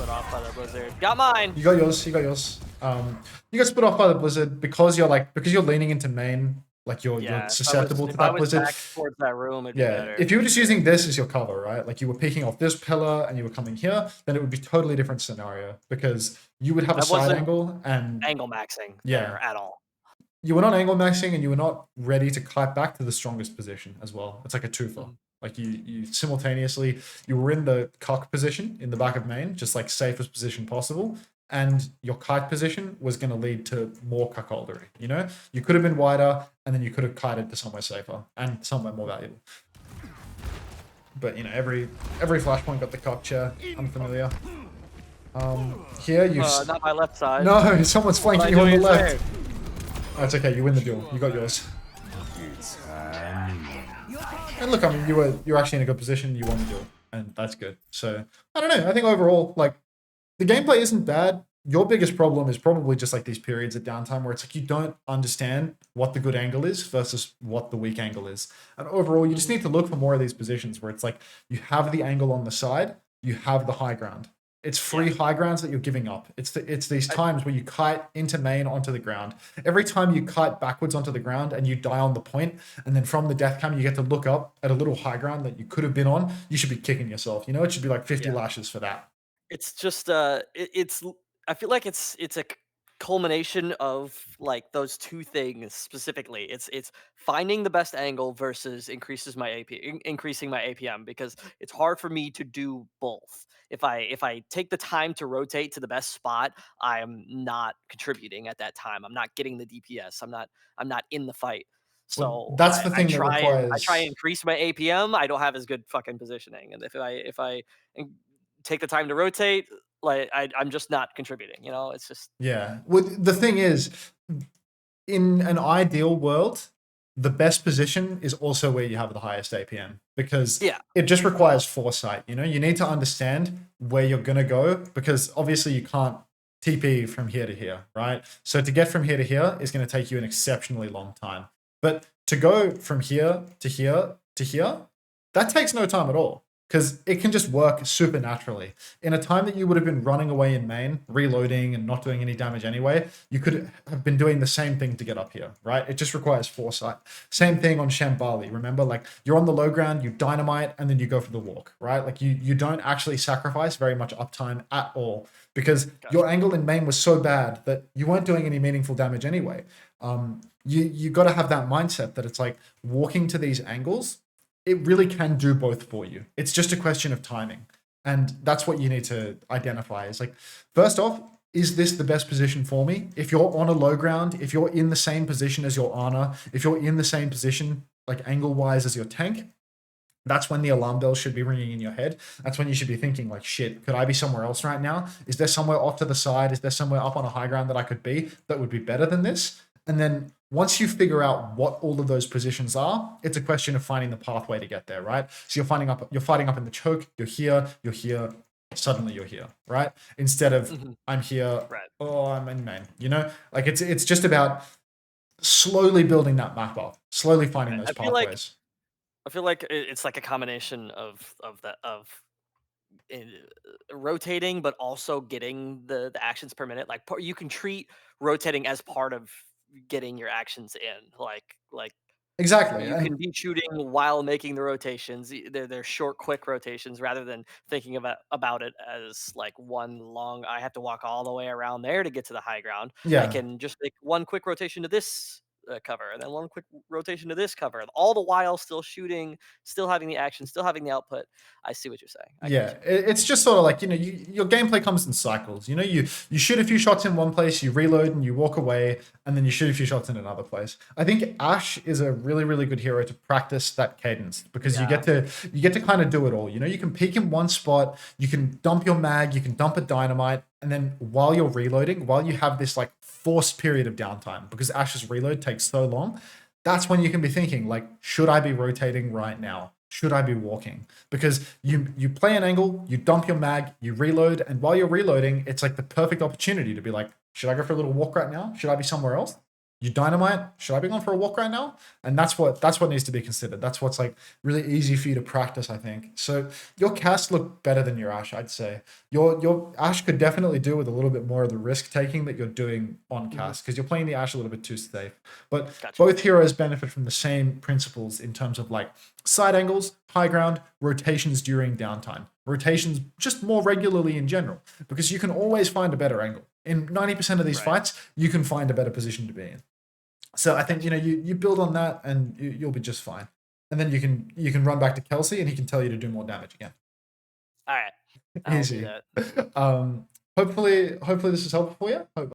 Off by the blizzard. Got mine. You got yours. You got split off by the blizzard because you're leaning into main. Like you're susceptible to that blizzard. Back towards that room, it'd be yeah. better. If you were just using this as your cover, right? Like you were peeking off this pillar and you were coming here, then it would be totally different scenario because you would have a side angle and angle maxing. There at all. You were not angle maxing and you were not ready to kite back to the strongest position as well. It's like a twofer. Like you simultaneously, you were in the cock position in the back of main, just like safest position possible. and your kite position was going to lead to more cuckoldery. You know, you could have been wider, and then you could have kited to somewhere safer and somewhere more valuable. But you know, every flashpoint got the cock chair. Unfamiliar. Here you. Not my left side. No, someone's flanking you What on I the do left. is That's okay. You win the duel. You got yours. And look, I mean, you're actually in a good position. You won the duel, and that's good. So I don't know. I think overall, like, the gameplay isn't bad. Your biggest problem is probably just like these periods of downtime where it's like you don't understand what the good angle is versus what the weak angle is. And overall, you just need to look for more of these positions where it's like you have the angle on the side, you have the high ground. It's free high grounds that you're giving up. It's these times where you kite into main onto the ground. Every time you kite backwards onto the ground and you die on the point, and then from the death cam you get to look up at a little high ground that you could have been on, you should be kicking yourself. You know, it should be like 50 lashes for that. It's just it's I feel like it's a culmination of like those two things specifically. It's finding the best angle versus increasing my APM, because it's hard for me to do both. If I take the time to rotate to the best spot, I'm not contributing at that time. I'm not getting the DPS. I'm not in the fight. Well, So that's the I thing that try and requires. increase my APM. I don't have as good fucking positioning, and if I take the time to rotate, like I'm just not contributing. You know, it's just Yeah. Well, the thing is, in an ideal world, the best position is also where you have the highest APM, because it just requires foresight. You know, you need to understand where you're going to go, because obviously you can't TP from here to here, right? So to get from here to here is going to take you an exceptionally long time. But to go from here to here to here, that takes no time at all, because it can just work supernaturally. In a time that you would have been running away in main, reloading and not doing any damage anyway, you could have been doing the same thing to get up here, right? It just requires foresight. Same thing on Shambali. Remember, like, you're on the low ground, you dynamite, and then you go for the walk, right? Like, you don't actually sacrifice very much uptime at all, because your angle in main was so bad that you weren't doing any meaningful damage anyway. You got to have that mindset that it's like walking to these angles, it really can do both for you. It's just a question of timing. And that's what you need to identify. Is like, first off, is this the best position for me? If you're on a low ground, if you're in the same position as your Ana, if you're in the same position, like angle-wise as your tank, that's when the alarm bells should be ringing in your head. That's when you should be thinking like, shit, could I be somewhere else right now? Is there somewhere off to the side? Is there somewhere up on a high ground that I could be that would be better than this? And then once you figure out what all of those positions are, it's a question of finding the pathway to get there, right? So you're fighting up in the choke, you're here, suddenly you're here, right? Instead of I'm here, oh, I'm in main, you know? Like it's just about slowly building that map up, slowly finding those pathways. I feel like it's like a combination of rotating, but also getting the actions per minute. Like you can treat rotating as part of getting your actions in. Like Exactly. you can be shooting while making the rotations. They're short, quick rotations, rather than thinking about it as like one long. I have to walk all the way around there to get to the high ground. Yeah. I can just make one quick rotation to this cover, and then one quick rotation to this cover, all the while still shooting, still having the action, still having the output. I see what you're saying. It's just sort of like, you know, your gameplay comes in cycles. You know, you shoot a few shots in one place, you reload and you walk away, and then you shoot a few shots in another place. I think Ashe is a really, really good hero to practice that cadence, because you get to kind of do it all. You know, you can peek in one spot, you can dump your mag, you can dump a dynamite, and then while you're reloading, while you have this like forced period of downtime, because Ashe's reload takes so long, that's when you can be thinking like, should I be rotating right now? Should I be walking? Because you play an angle, you dump your mag, you reload, and while you're reloading, it's like the perfect opportunity to be like, should I go for a little walk right now? Should I be somewhere else? You dynamite, should I be going for a walk right now? And that's what needs to be considered. That's what's like really easy for you to practice, I think. So your cast look better than your Ashe, I'd say. Your Ashe could definitely do with a little bit more of the risk taking that you're doing on cast, because you're playing the Ashe a little bit too safe. But both heroes benefit from the same principles in terms of like side angles, high ground, rotations during downtime, rotations just more regularly in general, because you can always find a better angle. In 90% of these fights, you can find a better position to be in. So I think, you know, you build on that and you'll be just fine. And then you can run back to Kelsey and he can tell you to do more damage again. All right. Easy. Hope hopefully this is helpful for you. Hope